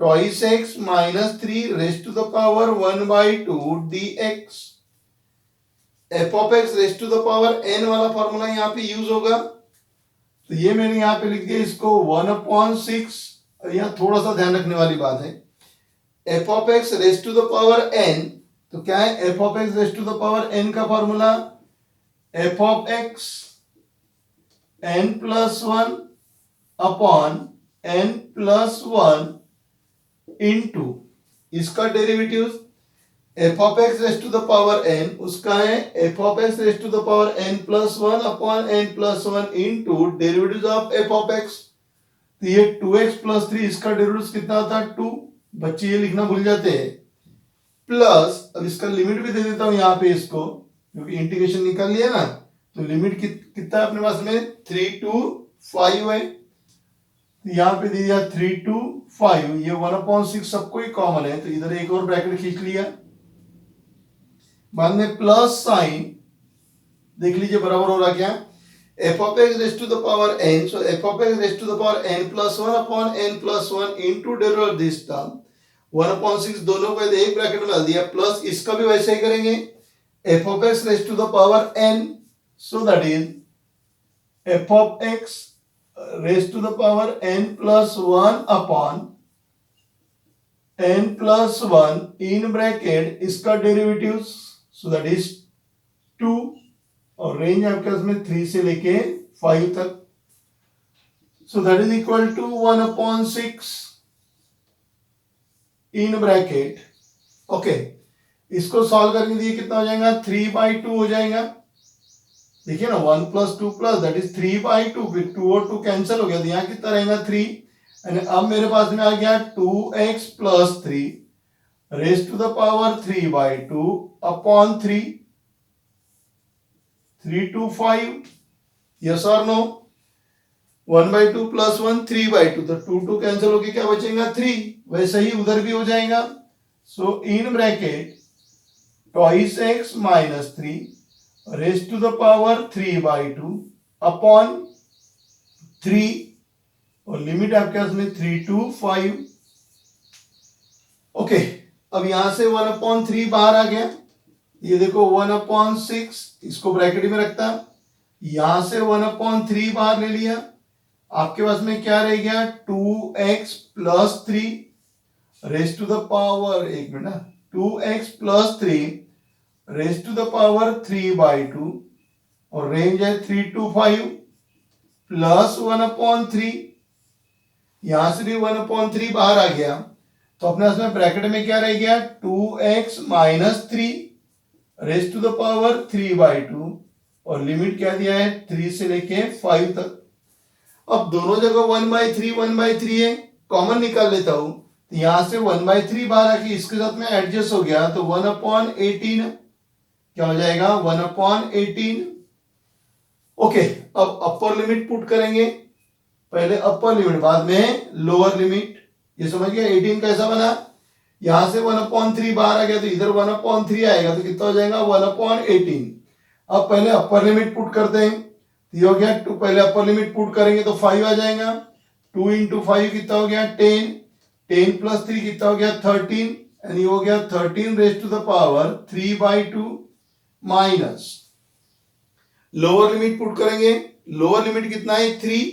twice x minus 3 raise to the power 1/2 dx. F of x raise to the power n वाला फॉर्मूला यहाँ पे यूज होगा. तो ये मैंने यहाँ पे लिख दिया इसको 1/6. यहाँ थोड़ा सा ध्यान रखने वाली बात है, f of x raise to the power n. तो क्या है, f of x raise to the power n का formula f of x n plus 1 upon n plus 1 into इसका derivative f of x raise to the power n, उसका है f of x raise to the power n plus 1 upon n plus 1 into derivative of f of x. तो ये 2x प्लस 3 इसका डेरिवेटिव कितना होता है 2. बच्चे ये लिखना भूल जाते हैं. प्लस अब इसका लिमिट भी दे देता हूं यहाँ पे इसको, क्योंकि इंटीग्रेशन निकाल लिया ना. तो लिमिट कितना है अपने पास में 3 to 5 है. तो यहाँ पे दे दिया 3 to 5. ये 1/6 सबको ही कॉमन है तो इधर एक और ब्रैकेट खींच लिया. बाद में प्लस साइन, देख लीजिए बराबर हो रहा क्या, f of x raise to the power n, so f of x raise to the power n plus one upon n plus one into derivative this term 1/6 दोनों को एक ब्रैकेट में डाल दिया, प्लस इसका भी वैसे ही करेंगे, F of x raise to the power n, so that is F of x raise to the power n plus one upon n plus one in bracket इसका डेरिवेटिव, सो दैट इज 2, और रेंज आपके पास में 3 से लेके 5 तक, so that is equal to 1/6 in bracket. Okay, इसको सॉल्व करके दिए कितना हो जाएगा, 3/2 हो जाएगा। देखिए ना, 1 + 2 + दैट इज 3/2, फिर 2 और 2 कैंसिल हो गया, तो यहाँ कितना रहेगा 3, एंड अब मेरे पास में आ गया 2x + 3 raise to the power 3/2 upon 3 3 to 5, yes or no, 1/2 + 1 3/2, तो 2 2 कैंसिल होके क्या बचेगा 3, वैसे ही उधर भी हो जाएगा, so in bracket twice x - 3 raise to the power 3/2 upon 3, और लिमिट आपके पास में 3 to 5। ओके, अब यहां से 1/3 बाहर आ गया, ये देखो 1/6, इसको ब्रैकेट में रखता, यहां से 1/3 बाहर ले लिया, आपके पास में क्या रह गया 2x + 3 raise to the power, एक minute, 2x + 3 raise to the power 3/2, और रेंज है 3 to 5 प्लस 1/3, यहां से भी 1/3 बाहर आ गया, तो अपने पास में ब्रैकेट में क्या रह गया 2x - 3 raise to the power 3/2, और लिमिट क्या दिया है 3 से लेके 5 तक। अब दोनों जगह 1/3 है, कॉमन निकाल लेता हूं, तो यहां से 1/3 बाहर आके इसके साथ में एडजस्ट हो गया, तो 1/18 क्या हो जाएगा 1/18। ओके, अब अपर लिमिट पुट करेंगे, पहले अपर लिमिट बाद में लोअर लिमिट, ये समझ गया 18 कैसा बना, यहां से 1/3 बाहर आ गया, तो इधर 1/3 आएगा, तो कितना हो जाएगा 1/18। अब पहले अपर लिमिट पुट करते हैं, तो ये हो गया 2, पहले अपर लिमिट पुट करेंगे तो 5 आ जाएगा, 2 × 5 कितना हो गया 10, 10 + 3 कितना हो गया 13, एंड ये हो गया 13 raise to the power 3/2 minus lower limit put करेंगे, लोअर लिमिट कितना है 3,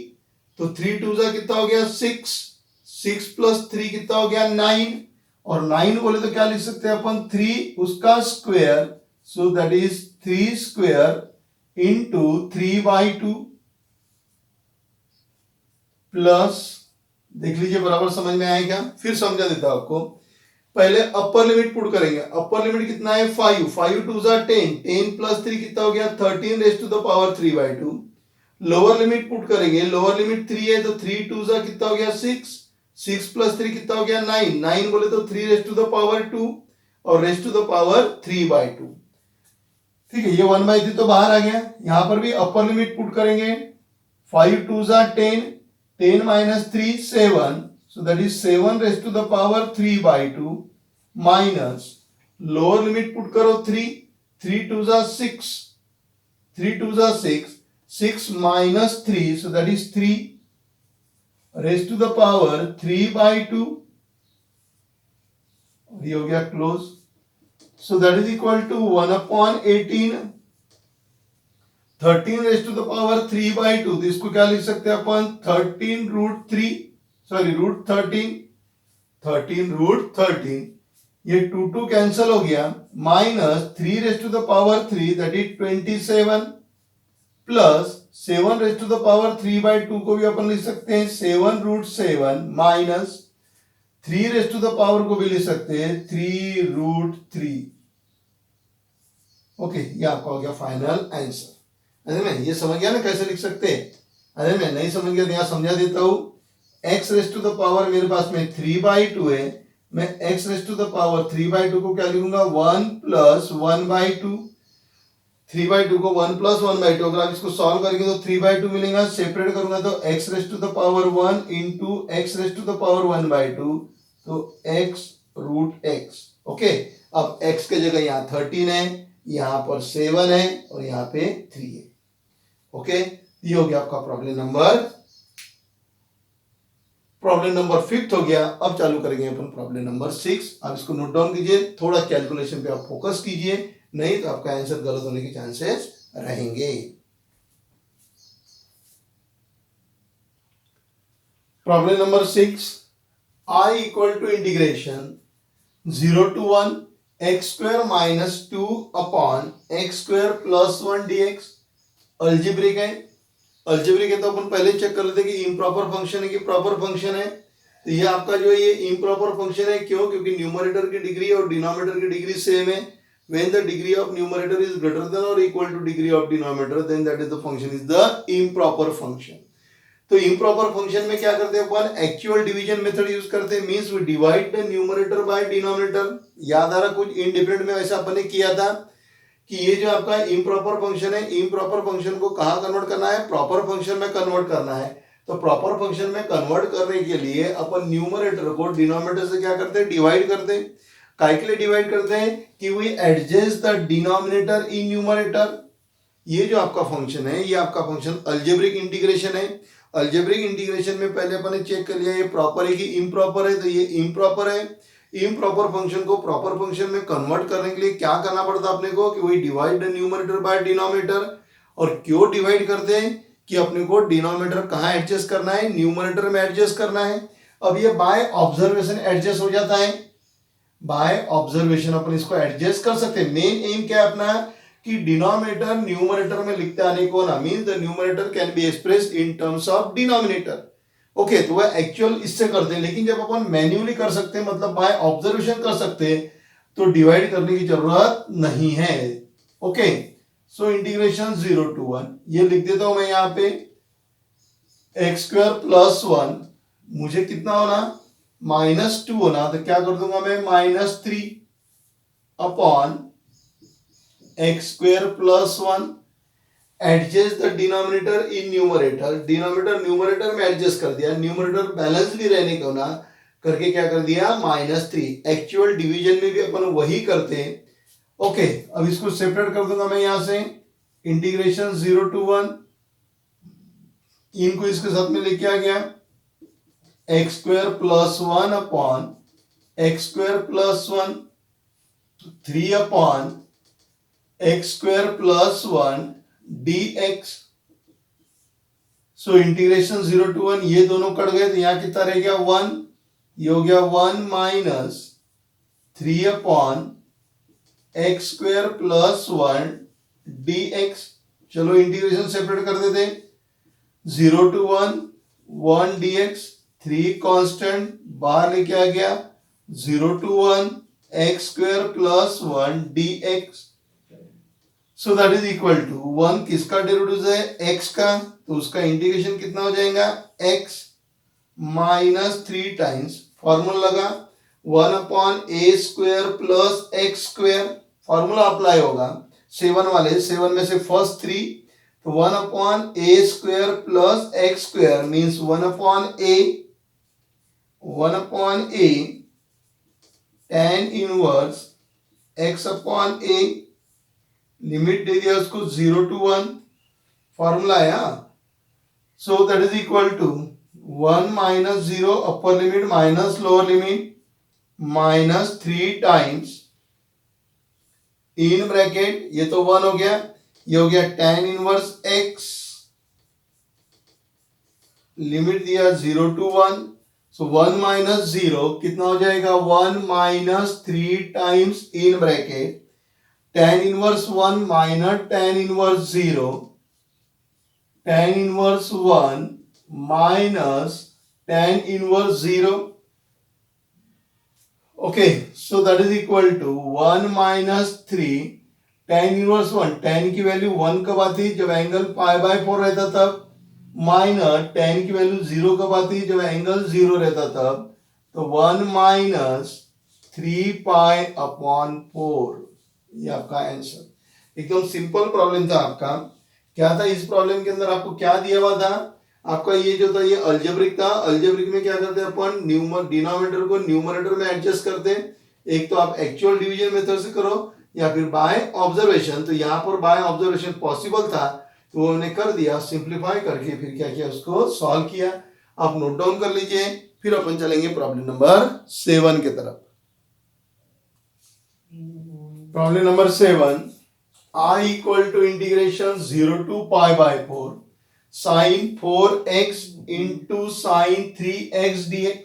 तो 3 2 जा कितना हो गया 6, 6 + 3 कितना हो गया 9, और 9 बोले तो क्या लिख सकते हैं अपन 3 उसका square, so that is 3 square into 3/2 plus, देख लीजिए बराबर समझ में आया क्या, फिर समझा देता हूं आपको। पहले अपर लिमिट पुट करेंगे, अपर लिमिट कितना है 5, 5 2 जा 10, 10 + 3 कितना हो गया 13 raise to the power 3/2। Lower limit put करेंगे, लोअर लिमिट 3 है, तो 3 2 जा कितना हो गया 6, 6 + 3 कितना हो गया 9, 9 बोले तो 3 रेज टू द पावर 2, और रेज टू द पावर 3/2। ठीक है, ये 1/3 तो बाहर आ गया, यहां पर भी अपर लिमिट पुट करेंगे, 5 2 जा 10, 10 - 3 7, so that is 7 raised to the power 3/2 minus lower limit put करो 3, 3 2 जा 6, 3 2 जा 6, 6 minus 3, so that is 3 raised to the power 3/2, ये हो गया close, so that is equal to 1/18, 13 raised to the power 3/2, तो इसको क्या लिख सकते हैं अपन 13√3, सॉरी √13, 13√13, ये 2 2 कैंसिल हो गया, minus 3 raise to the power 3 that is 27, plus 7 raise to the power 3/2 को भी अपन लिख सकते हैं 7√7, minus 3 raise to the power को भी लिख सकते हैं 3√3। ओके, ये आपका हो गया फाइनल आंसर। अरे मैं ये समझ गया ना कैसे लिख सकते हैं, अरे मैं नहीं समझ गया तो यहां समझा देता हूं। x raise to the power मेरे पास में 3/2 है, मैं x raise to the power 3/2 को क्या लिखूंगा 1 + 1/2, 3/2 को 1 + 1/2, अगर आप इसको सॉल्व करेंगे तो 3/2 मिलेगा, सेपरेट करूंगा तो x raise to the power 1 × x raise to the power 1/2, तो x √x। ओके, अब x के जगह यहाँ 13 है, यहाँ पर 7 है और यहाँ पे 3 है। ओके, ये हो गया आपका प्रॉब्लम नंबर 5 हो गया। अब चालू करेंगे अपन प्रॉब्लम नंबर 6। आप इसको नोट डाउन कीजिए, थोड़ा कैलकुलेशन पे आप फोकस कीजिए, नहीं तो आपका आंसर गलत होने के चांसेस रहेंगे। Problem number 6, I equal to integration 0 to 1 x square minus 2 upon x square plus 1 dx। Algebraic है, अल्जेब्रिक है तो अपन पहले चेक कर लेते कि इम्प्रॉपर फंक्शन है कि प्रॉपर फंक्शन है। तो ये आपका जो है ये इम्प्रॉपर फंक्शन है, क्यों? क्योंकि न्यूमरेटर की डिग्री और डिनोमिनेटर की डिग्री सेम है। When the degree of numerator is greater than or equal to degree of denominator, then that is the function is the improper function। तो इम्प्रॉपर फंक्शन में क्या करते हैं अपन? एक्चुअल डिवीजन मेथड यूज करते हैं, means we divide the numerator by denominator. याद आ रहा कुछ इंडिफरेंट में वैसे अपन ने किया था कि ये जो आपका इम्प्रॉपर फंक्शन है, इम्प्रॉपर फंक्शन को कहाँ कन्वर्ट करना है? प्रॉपर फंक्शन में कन्वर्ट करना है। तो प्रॉपर फंक्शन में कन्वर्ट करने के लिए अपन न्यूमरेटर को डिनोमिनेटर से क्या करते हैं? डिवाइड करते हैं। काय के लिए डिवाइड करते हैं? कि we adjust the denominator in numerator. ये जो आपका फंक्शन है, ये आपका फंक्शन अल्जेब्रिक इंटीग्रेशन है। अल्जेब्रिक इंटीग्रेशन में पहले अपन ने चेक कर लिया ये प्रॉपर है कि इम्प्रॉपर है, तो ये इम्प्रॉपर है। इम्प्रॉपर फंक्शन को प्रॉपर फंक्शन में कन्वर्ट करने के लिए क्या करना पड़ता है अपने को? कि वही divide the numerator by denominator. और क्यों डिवाइड करते हैं? कि अपने को डिनोमिनेटर कहाँ एडजस्ट करना है? न्यूमरेटर में एडजस्ट करना है। अब ये बाय ऑब्जर्वेशन एडजस्ट हो जाता है, बाय ऑब्जर्वेशन अपन इसको एडजस्ट कर सकते हैं। मेन एम क्या है अपना? कि डिनोमिनेटर न्यूमरेटर में लिखते आने को ना, means the numerator can be expressed in terms of denominator. Okay, तो वह एक्चुअल इससे करते हैं, लेकिन जब अपन मैन्युअली कर सकते हैं, मतलब बाय ऑब्जर्वेशन कर सकते हैं, तो डिवाइड करने की जरूरत नहीं है। ओके, सो इंटीग्रेशन 0 to 1 ये लिख देता हूं मैं यहाँ पे एक्स स्क्वायर प्लस 1, मुझे कितना होना? -2 होना। तो क्या कर दूंगा मैं? -3 upon x square plus 1। Adjust the denominator in numerator, denominator numerator में एडजस्ट कर दिया, न्यूमरेटर बैलेंसली रहने को ना करके क्या कर दिया? -3। एक्चुअल डिवीजन में भी अपन वही करते हैं। ओके, अब इसको सेपरेट कर दूंगा मैं यहां से। इंटीग्रेशन 0 to 1, इनको इसके साथ में लेके आ गया x square plus 1 upon x square plus 1, 3 upon x square plus 1 dx। So integration 0 to 1, ये दोनों कट गए तो यहां कितना रह गया? 1। ये हो गया 1 minus 3 upon x square plus 1 dx। चलो इंटीग्रेशन सेपरेट कर देते। 0 to 1 1 dx, 3 कांस्टेंट बाहर लेके आ गया। 0 to 1 x square plus 1 dx। So that is equal to 1 किसका डेरिवेटिव है? x का, तो उसका इंटीग्रेशन कितना हो जाएगा? x माइनस 3 टाइम्स फॉर्मूला लगा 1 upon a square plus x square. Formula apply होगा 7 वाले, 7 में से फर्स्ट 3, तो 1 upon a square plus x square means 1 upon a tan inverse x upon a. Limit दे दिया उसको 0 to 1, फॉर्मूला आया। So that is equal to 1 minus 0 upper limit minus lower limit minus 3 times in bracket, ये तो 1 हो गया, ये हो गया tan इनवर्स x। लिमिट दिया 0 to 1, सो 1 माइनस 0 कितना हो जाएगा? 1 minus 3 times in bracket tan inverse 1 minus tan inverse 0, tan inverse 1 minus tan inverse 0। Okay, so that is equal to 1 minus 3 tan inverse 1। tan की वैल्यू 1 कब आती? जब एंगल π/4 रहता तब। माइनस tan की वैल्यू 0 कब आती? जब एंगल 0 रहता तब। तो 1 माइनस 3π/4, ये आपका आंसर। एकदम सिंपल प्रॉब्लम था आपका। क्या था इस प्रॉब्लम के अंदर? आपको क्या दिया हुआ था? आपका ये जो था ये अल्जेब्रिक था। अल्जेब्रिक में क्या करते हैं अपन? डिनोमिनेटर को न्यूमरेटर में एडजस्ट करते हैं। एक तो आप एक्चुअल डिवीजन मेथड से करो या फिर बाय ऑब्जर्वेशन। तो यहाँ पर बाय ऑब्जर्वेशन पॉसिबल था तो वो हमने कर दिया, सिंप्लीफाई करके फिर क्या किया, उसको सॉल्व किया। आप नोट डाउन कर लीजिए, फिर अपन चलेंगे प्रॉब्लम नंबर 7 की तरफ। Problem number 7, I equal to integration 0 to π/4 sin 4x into sine 3x dx।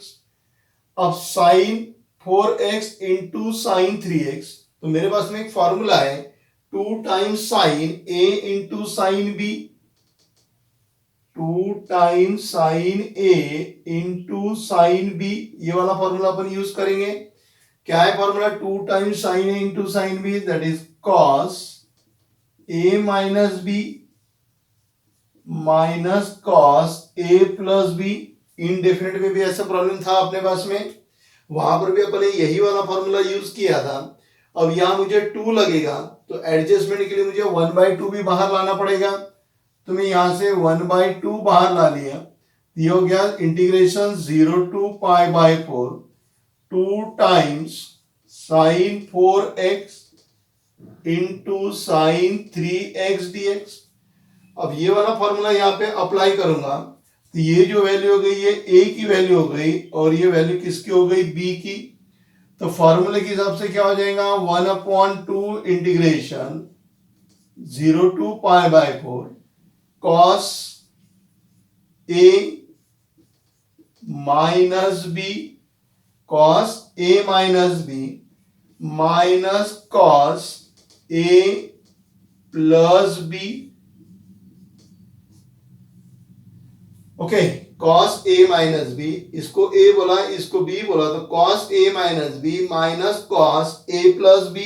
अब sine 4x into sine 3x, तो मेरे पास में एक फॉर्मूला है 2 times sine a into sine b, 2 times sine a into sine b, ये वाला फॉर्मूला अपन यूज करेंगे। क्या है formula? 2 times sine a into sine b, that is cos a minus b minus cos a plus b। Indefinite में भी ऐसा प्रॉब्लम था अपने पास में, वहां पर भी अपन ने यही वाला फॉर्मूला यूज किया था। अब यहां मुझे 2 लगेगा तो एडजस्टमेंट के लिए मुझे 1/2 भी बाहर लाना पड़ेगा, तो मैं यहां से 1/2 बाहर ला लिया। ये हो गया integration 0 to π/4 2 times sign 4x into sine 3x dx। अब ये वाला फॉर्मूला यहाँ पे अप्लाई करूंगा तो ये जो वैल्यू हो गई ये a की वैल्यू हो गई और ये वैल्यू किसकी हो गई, b की। तो फॉर्मूले के हिसाब से क्या हो जाएगा, 1/2 integration 0 to π/4 cos a minus b cos a minus b minus cos a plus b। Okay, cos a minus b, इसको a बोला इसको b बोला, तो cos a minus b minus cos a plus b,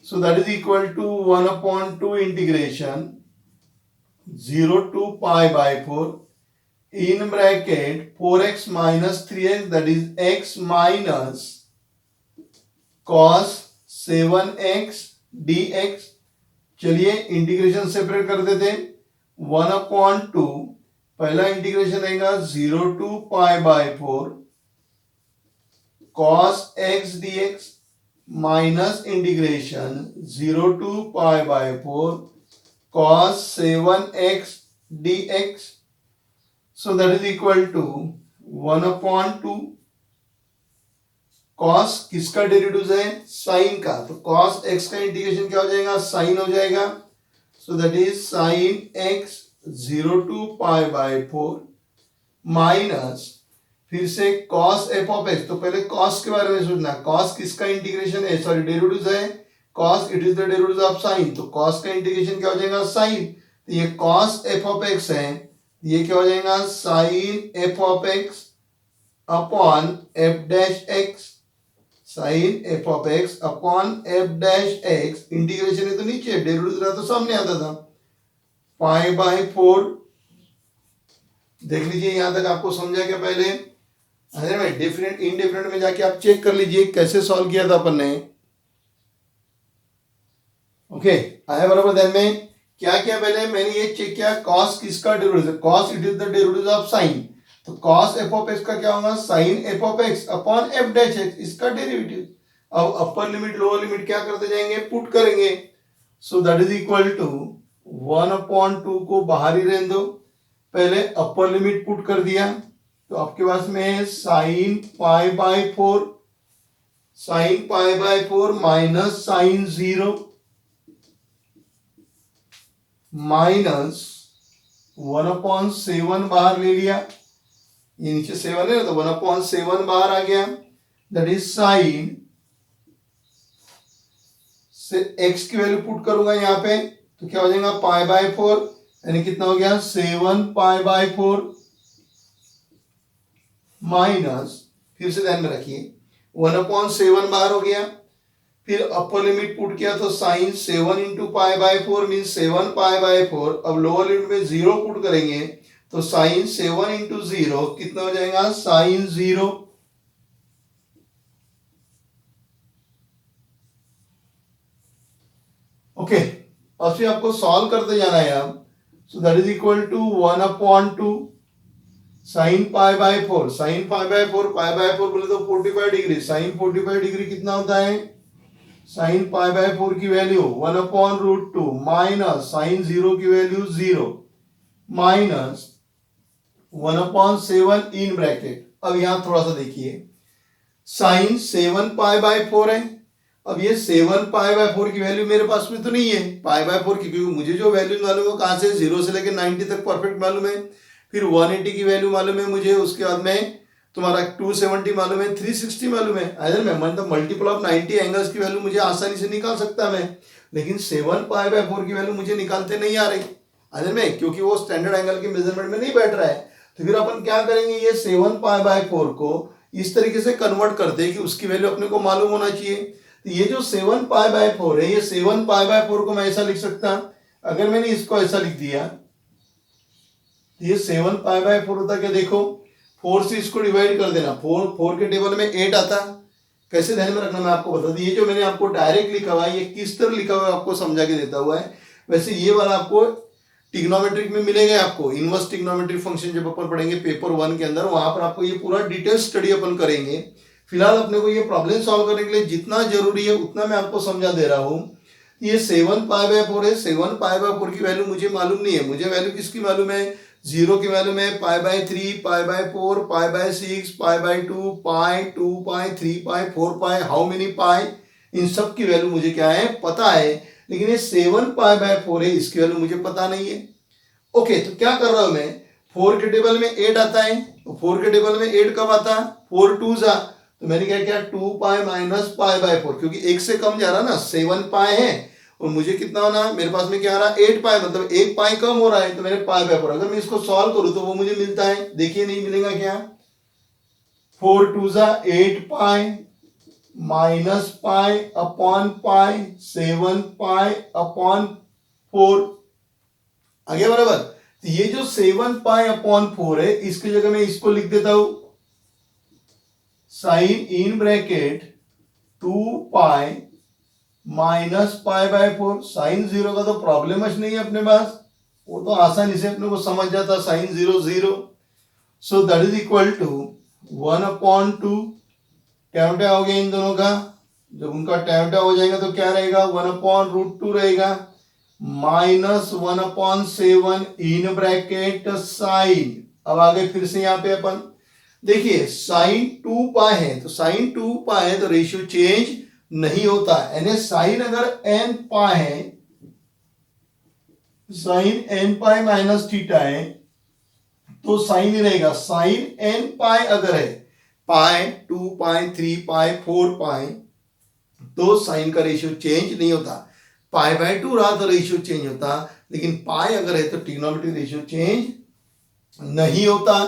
so that is equal to 1/2 integration 0 to π/4 in bracket 4x minus 3x, that is x minus cos 7x dx। चलिए इंटीग्रेशन सेपरेट कर देते हैं। 1/2 पहला इंटीग्रेशन रहेगा 0 to π/4 cos x dx minus integration 0 to π/4 cos 7x dx, so that is equal to 1/2 cos किसका डेरिवेटिव है, साइन का, तो cos x का इंटीग्रेशन क्या हो जाएगा, साइन हो जाएगा, so that is sin x 0 to π/4 minus फिर से cos f of x। तो पहले cos के बारे में सोचना, cos किसका इंटीग्रेशन है, सॉरी डेरिवेटिव है, cos it is the derivative of sin, तो cos का इंटीग्रेशन क्या हो जाएगा, sin। तो ये cos f of x है, ये क्या हो जाएगा, sin f of x upon f dash x, sin f of x upon f dash x। Integration है तो नीचे, डेरिवेटिव रहा तो सामने आता था, π/4। देख लीजिए यहां तक आपको समझा क्या पहले? अरे भाई डिफरेंट इनडिफरेंट में जाके आप चेक कर लीजिए कैसे सॉल्व किया था अपन ने। ओके, आया बराबर ध्यान में? क्या किया पहले मैंने ये चेक किया, cos किसका डेरिवेटिव है, cos it is the derivative of sin, तो cos f of x का क्या होगा, sin f of x upon f dash x, इसका डेरिवेटिव। अब अपर लिमिट लोअर लिमिट क्या करते जाएंगे, पुट करेंगे, so that is equal to 1/2 को बाहर ही रहने दो, पहले अपर लिमिट पुट कर दिया तो आपके पास में है sin π/4 माइनस sin 0 माइनस 1/7 बाहर ले लिया, ये नीचे 7 है ना, तो 1/7 बाहर आ गया, दैट इज साइन से x की वैल्यू पुट करूंगा यहाँ पे तो क्या हो जाएगा, π/4 यानी कितना हो गया, 7 π/4 माइनस फिर से ध्यान में रखिए 1/7 बाहर हो गया, फिर अपर लिमिट पुट किया तो साइन 7 इंटू π/4 मीन 7 π/4। अब लोअर लिमिट में 0 पुट करेंगे तो साइन 7 इंटू 0 कितना हो जाएगा, साइन 0। ओके, अब फिर आपको सॉल्व करते जाना है अब, so that is equal to 1/2 sine pi by 4, sine pi by 4 बोले तो 45 डिग्री, साइन 45 डिग्री कितना होता है, साइन पाई बाय 4 की वैल्यू 1/√2 माइनस साइन 0 की वैल्यू 0 माइनस 1/7 इन ब्रैकेट। अब यहां थोड़ा सा देखिए, साइन 7 पाई बाय 4 है। अब ये 7 पाई बाय 4 की वैल्यू मेरे पास में तो नहीं है पाई बाय 4 की, क्योंकि मुझे जो वैल्यू मालूम है कहां से, 0 से लेकर 90 तक परफेक्ट मालूम है, फिर 180 की वैल्यू मालूम है मुझे, उसके बाद में तुम्हारा 270 मालूम है, 360 मालूम है, मतलब मल्टीपल ऑफ 90 एंगल्स की वैल्यू मुझे आसानी से निकाल सकता मैं, लेकिन 7 पाई बाय 4 की वैल्यू मुझे निकालते नहीं आ रही अदर में, क्योंकि वो स्टैंडर्ड एंगल के मेजरमेंट में नहीं बैठ रहा है। तो फिर अपन क्या करेंगे, ये 7 पाई बाय 4 को इस तरीके से कन्वर्ट करते हैं कि उसकी वैल्यू अपने को मालूम होना चाहिए। तो ये जो 7 पाई बाय 4 है, ये 7 पाई बाय 4 को मैं ऐसा लिख सकता, अगर मैंने इसको ऐसा लिख दिया, ये 7 पाई बाय 4 होता क्या, देखो 4 से इसको डिवाइड कर देना, 4 के टेबल में 8 आता, कैसे ध्यान में रखना मैं आपको बता दूं, ये जो मैंने आपको डायरेक्ट लिखा हुआ है ये किस तरह लिखा हुआ है आपको समझा के देता हुआ है। वैसे ये वाला आपको ट्रिग्नोमेट्रिक में मिलेगा, आपको इनवर्स ट्रिग्नोमेट्रिक फंक्शन जब अपन पढ़ेंगे पेपर 1 के अंदर, वहां पर आपको ये पूरा डिटेल स्टडी अपन करेंगे। फिलहाल अपने को ये प्रॉब्लम सॉल्व करने के लिए जितना जरूरी है उतना मैं आपको समझा दे रहा हूं। ये 7 पाई बाय 4 है, 7 पाई बाय 4 की वैल्यू मुझे मालूम नहीं है, मुझे वैल्यू किसकी मालूम है, 0 की वैल्यू में pi by 3, pi by 4, pi by 6, pi by 2 pi, 2 pi, 3 pi, 4 pi, how many pi, इन सब की वैल्यू मुझे क्या है पता है, लेकिन ये 7 पाई बाय 4 है, इसकी वैल्यू मुझे पता नहीं है। ओके, तो क्या कर रहा हूं मैं, 4 के टेबल में 8 आता है, तो 4 के टेबल में 8 कब आता, 4 2 जा, तो मैंने क्या किया 2 पाई माइनस पाई बाय 4, क्योंकि 1 से कम जा रहा ना, 7 पाई है और मुझे कितना होना, मेरे पास में क्या आ रहा 8 पाई, मतलब 1 पाई कम हो रहा है, तो मेरे पाई बाय 4, अगर मैं इसको सॉल्व करूं तो वो मुझे मिलता है, देखिए नहीं मिलेगा क्या, 4 2 जा 8 पाई minus pi upon pi 7 pi upon 4, आगे बराबर। तो ये जो 7 पाई अपॉन 4 है, इसकी जगह मैं इसको लिख देता हूं, sine in bracket 2 pi minus pi by 4, sine 0 का तो प्रॉब्लम नहीं है अपने पास, वो तो आसानी से अपने को समझ जाता, sine 0 0, so that is equal to 1/2, टैमटा हो गया इन दोनों का, जब उनका टैमटा हो जाएगा तो क्या रहेगा 1/√2 रहेगा, माइनस 1/7 इन ब्रैकेट साइन। अब आगे फिर से यहां पे अपन देखिए साइन 2 पाई है, तो साइन 2 पाई है तो रेशियो चेंज नहीं होता, यानी साइन अगर n पाई है, sine n pi minus theta है तो साइन ही रहेगा, साइन n पाई अगर है, पाई 2 पाई 3 पाई 4 पाई, तो साइन का रेशियो चेंज नहीं होता, पाई बाय 2 रहा तो रेशियो चेंज होता, लेकिन पाई अगर है तो ट्रिग्नोमेट्रिक रेशियो चेंज नहीं होता,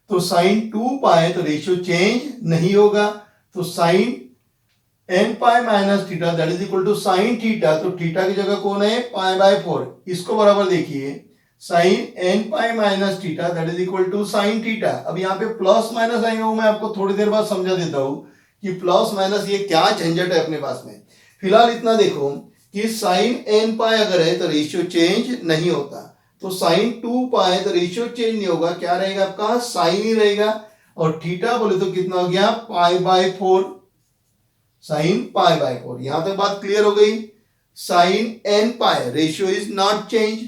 तो साइन 2 पाई तो रेशियो चेंज नहीं होगा, तो sine n pi minus theta that is equal to sine theta, तो थीटा की जगह कौन है पाई बाय 4, इसको बराबर देखिए sine n pi minus theta that is equal to sine theta. अब यहाँ पे प्लस माइनस आएगा, वो मैं आपको थोड़ी देर बाद समझा देता हूं कि प्लस माइनस ये क्या झंझट है अपने पास में। फिलहाल इतना देखो कि साइन n पाई अगर है तो रेशियो चेंज नहीं होता, तो साइन 2 पाई तो रेशियो चेंज नहीं होगा, क्या रहेगा आपका साइन ही रहेगा, और थीटा बोले तो कितना हो गया pi by 4, sine pi by 4। यहां तक बात क्लियर हो गई, sine n pi ratio is not change,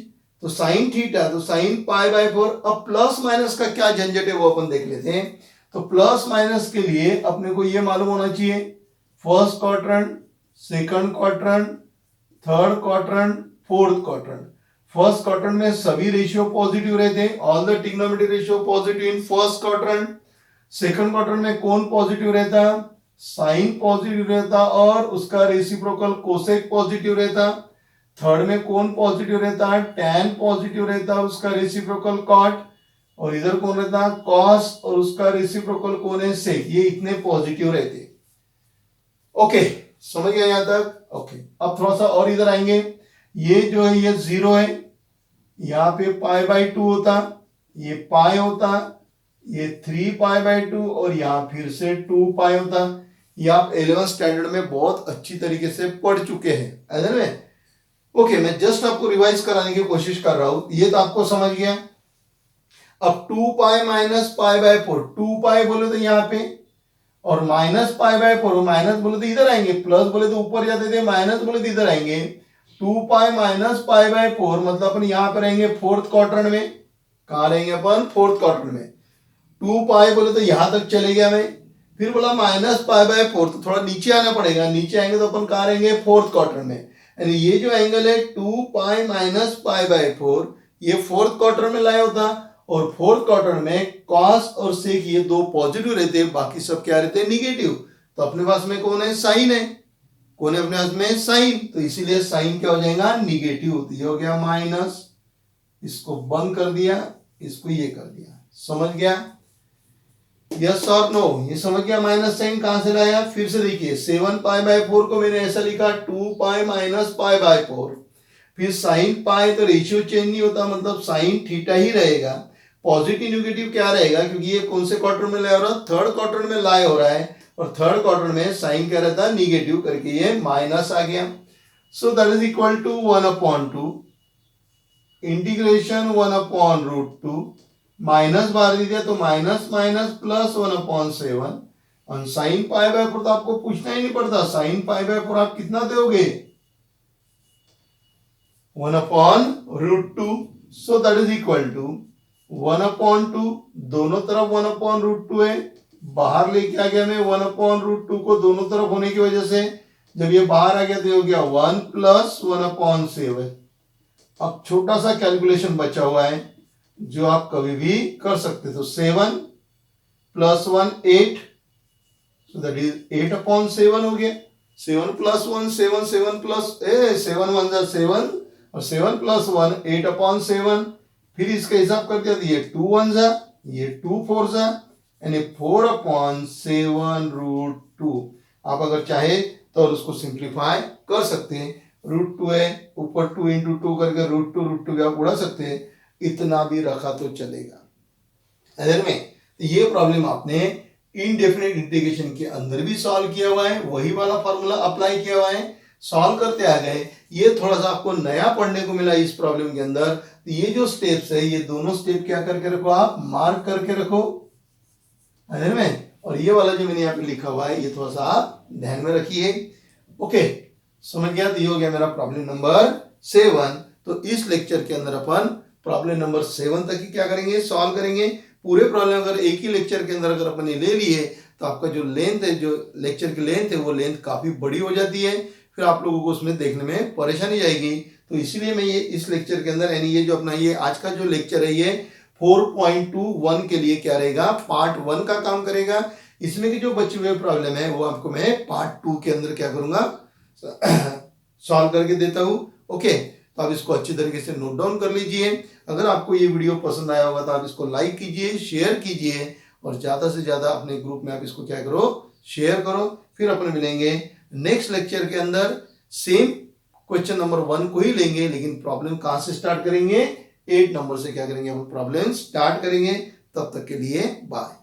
तो साइन थीटा तो साइन पाई बाय 4। अब प्लस माइनस का क्या झंझट है वो अपन देख लेते हैं। तो प्लस माइनस के लिए अपने को ये मालूम होना चाहिए, first quadrant, second quadrant, third quadrant, fourth quadrant. First quadrant में सभी रेशियो पॉजिटिव रहते हैं, all the trigonometric ratio positive in first quadrant. Second quadrant में कौन पॉजिटिव रहता, साइन पॉजिटिव रहता और उसका रेसिप्रोकल कोसेक पॉजिटिव रहता। थर्ड में कौन पॉजिटिव रहता है, टैन पॉजिटिव रहता है, उसका रेसिप्रोकल कॉट, और इधर कौन रहता है कॉस और उसका रेसिप्रोकल कौन है सेक, ये इतने पॉजिटिव रहते। ओके, समझ गया यहां तक। ओके, अब थोड़ा सा और इधर आएंगे, ये जो है ये 0 है, यहाँ पे पाई बाय 2 होता, ये पाई होता, ये 3 पाई बाय 2 और यहाँ फिर से 2 पाई होता। ये आप 11th स्टैंडर्ड में बहुत अच्छी तरीके से पढ़ चुके हैं, ऐसा में। ओके, मैं जस्ट आपको रिवाइज कराने की कोशिश कर रहा हूं, ये तो आपको समझ गया। अब 2 पाई माइनस पाई बाय 4, 2 पाई बोले तो यहाँ पे और माइनस पाई बाय 4, माइनस बोले तो इधर आएंगे, प्लस बोले तो ऊपर जाते थे, माइनस बोले तो इधर आएंगे। 2 पाई माइनस पाई बाय 4 मतलब अपन यहाँ पे रहेंगे फोर्थ क्वाड्रेंट में। कहाँ रहेंगे अपन? फोर्थ क्वाड्रेंट में। 2 पाई बोले तो यहां तक चले गया मैं, फिर बोला माइनस पाई बाय 4 तो थोड़ा नीचे आना पड़ेगा, नीचे आएंगे तो अपन कहाँ रहेंगे? फोर्थ क्वाड्रेंट में। यानी ये जो एंगल है 2 पाई माइनस पाई बाय 4 ये फोर्थ क्वाड्रेंट में लाया होता, और फोर्थ क्वाड्रेंट में कॉस और सेक ये दो पॉजिटिव रहते हैं, बाकी सब क्या रहते हैं? निगेटिव। तो अपने पास में कौन है? साइन है। कौन है अपने पास में? साइन। तो इसीलिए साइन क्या हो जाएगा? निगेटिव होती है। हो गया माइनस, इसको बंद कर दिया, इसको ये कर दिया। समझ गया? यस और नो? ये समझ गया माइनस साइन कहां से लाया? फिर से देखिए 7 पाई बाय 4 को मैंने ऐसा लिखा 2 पाई माइनस पाई बाय 4, फिर साइन पाई तो रेशियो चेंज नहीं होता, मतलब साइन थीटा ही रहेगा। पॉजिटिव नेगेटिव क्या रहेगा? क्योंकि ये कौन से क्वार्टर में लाया हो रहा है? थर्ड क्वार्टर में लाया हो रहा है, और थर्ड क्वार्टर में साइन क्या रहता है? निगेटिव, करके ये माइनस आ गया। So that is equal to 1/2 integration 1/√2 minus बाहर दे दिया तो माइनस माइनस प्लस 1/7। और साइन पाई बाय 4 तो आपको पूछना ही नहीं पड़ता, साइन पाई बाय 4 आप कितना दोगे? 1/√2। So that is equal to 1/2, दोनों तरफ 1/√2 है, बाहर लेके आ गया मैं 1/√2 को दोनों तरफ होने की वजह से, जब ये बाहर आ गया तो हो गया 1 प्लस 1/7। अब छोटा सा कैलकुलेशन बचा हुआ है जो आप कभी भी कर सकते। तो 7 प्लस 1 8, सो दैट इज 8/7 हो गया। 7 प्लस 1 7, 7 प्लस 7 1 जा 7 और 7 प्लस 1 8/7। फिर इसका हिसाब कर दिया तो ये 2 1 जा, ये 2 4 जा, यानी 4/7√2। आप अगर चाहे तो उसको सिंप्लीफाई कर सकते हैं। √2 है, ऊपर 2 इंटू 2 करके √2 भी आप उड़ा सकते हैं, इतना भी रखा तो चलेगा। अगर में तो ये प्रॉब्लम आपने इनडेफिनेट इंटीग्रेशन के अंदर भी सॉल्व किया हुआ है, वही वाला फॉर्मूला अप्लाई किया हुआ है, सॉल्व करते आ गए। ये थोड़ा सा आपको नया पढ़ने को मिला इस प्रॉब्लम के अंदर। तो ये जो स्टेप्स है, ये दोनों स्टेप क्या करके रखो? आप मार्क करके रखो अगर में, और ये वाला जो मैंने यहाँ पे लिखा हुआ है ये थोड़ा सा आप ध्यान में रखिए। ओके, समझ गया? तो ये हो गया मेरा प्रॉब्लम नंबर 7। तो इस लेक्चर के अंदर अपन प्रॉब्लम नंबर 7 तक ही क्या करेंगे? सॉल्व करेंगे। पूरे प्रॉब्लम अगर एक ही लेक्चर के अंदर अगर अपन ने ले लिए तो आपका जो लेंथ है, जो लेक्चर की लेंथ है, वो लेंथ काफी बड़ी हो जाती है, फिर आप लोगों को उसमें देखने में परेशानी आएगी। तो इसीलिए मैं ये इस लेक्चर के अंदर, यानी ये जो अपना ये आज का जो लेक्चर है ये 4.21 के लिए क्या रहेगा? पार्ट 1 का काम करेगा। इसमें की जो बची हुई प्रॉब्लम है वो आपको मैं पार्ट 2 के अंदर क्या करूंगा? सॉल्व करके देता हूं। ओके, तो आप इसको अच्छी तरीके से नोट डाउन कर लीजिए। अगर आपको ये वीडियो पसंद आया होगा तो आप इसको लाइक कीजिए, शेयर कीजिए, और ज्यादा से ज्यादा अपने ग्रुप में आप इसको क्या करो? शेयर करो। फिर अपन मिलेंगे नेक्स्ट लेक्चर के अंदर, सेम क्वेश्चन नंबर 1 को ही लेंगे, लेकिन प्रॉब्लम कहां से स्टार्ट करेंगे? 8 नंबर से क्या करेंगे? हम प्रॉब्लम स्टार्ट करेंगे। तब तक के लिए बाय।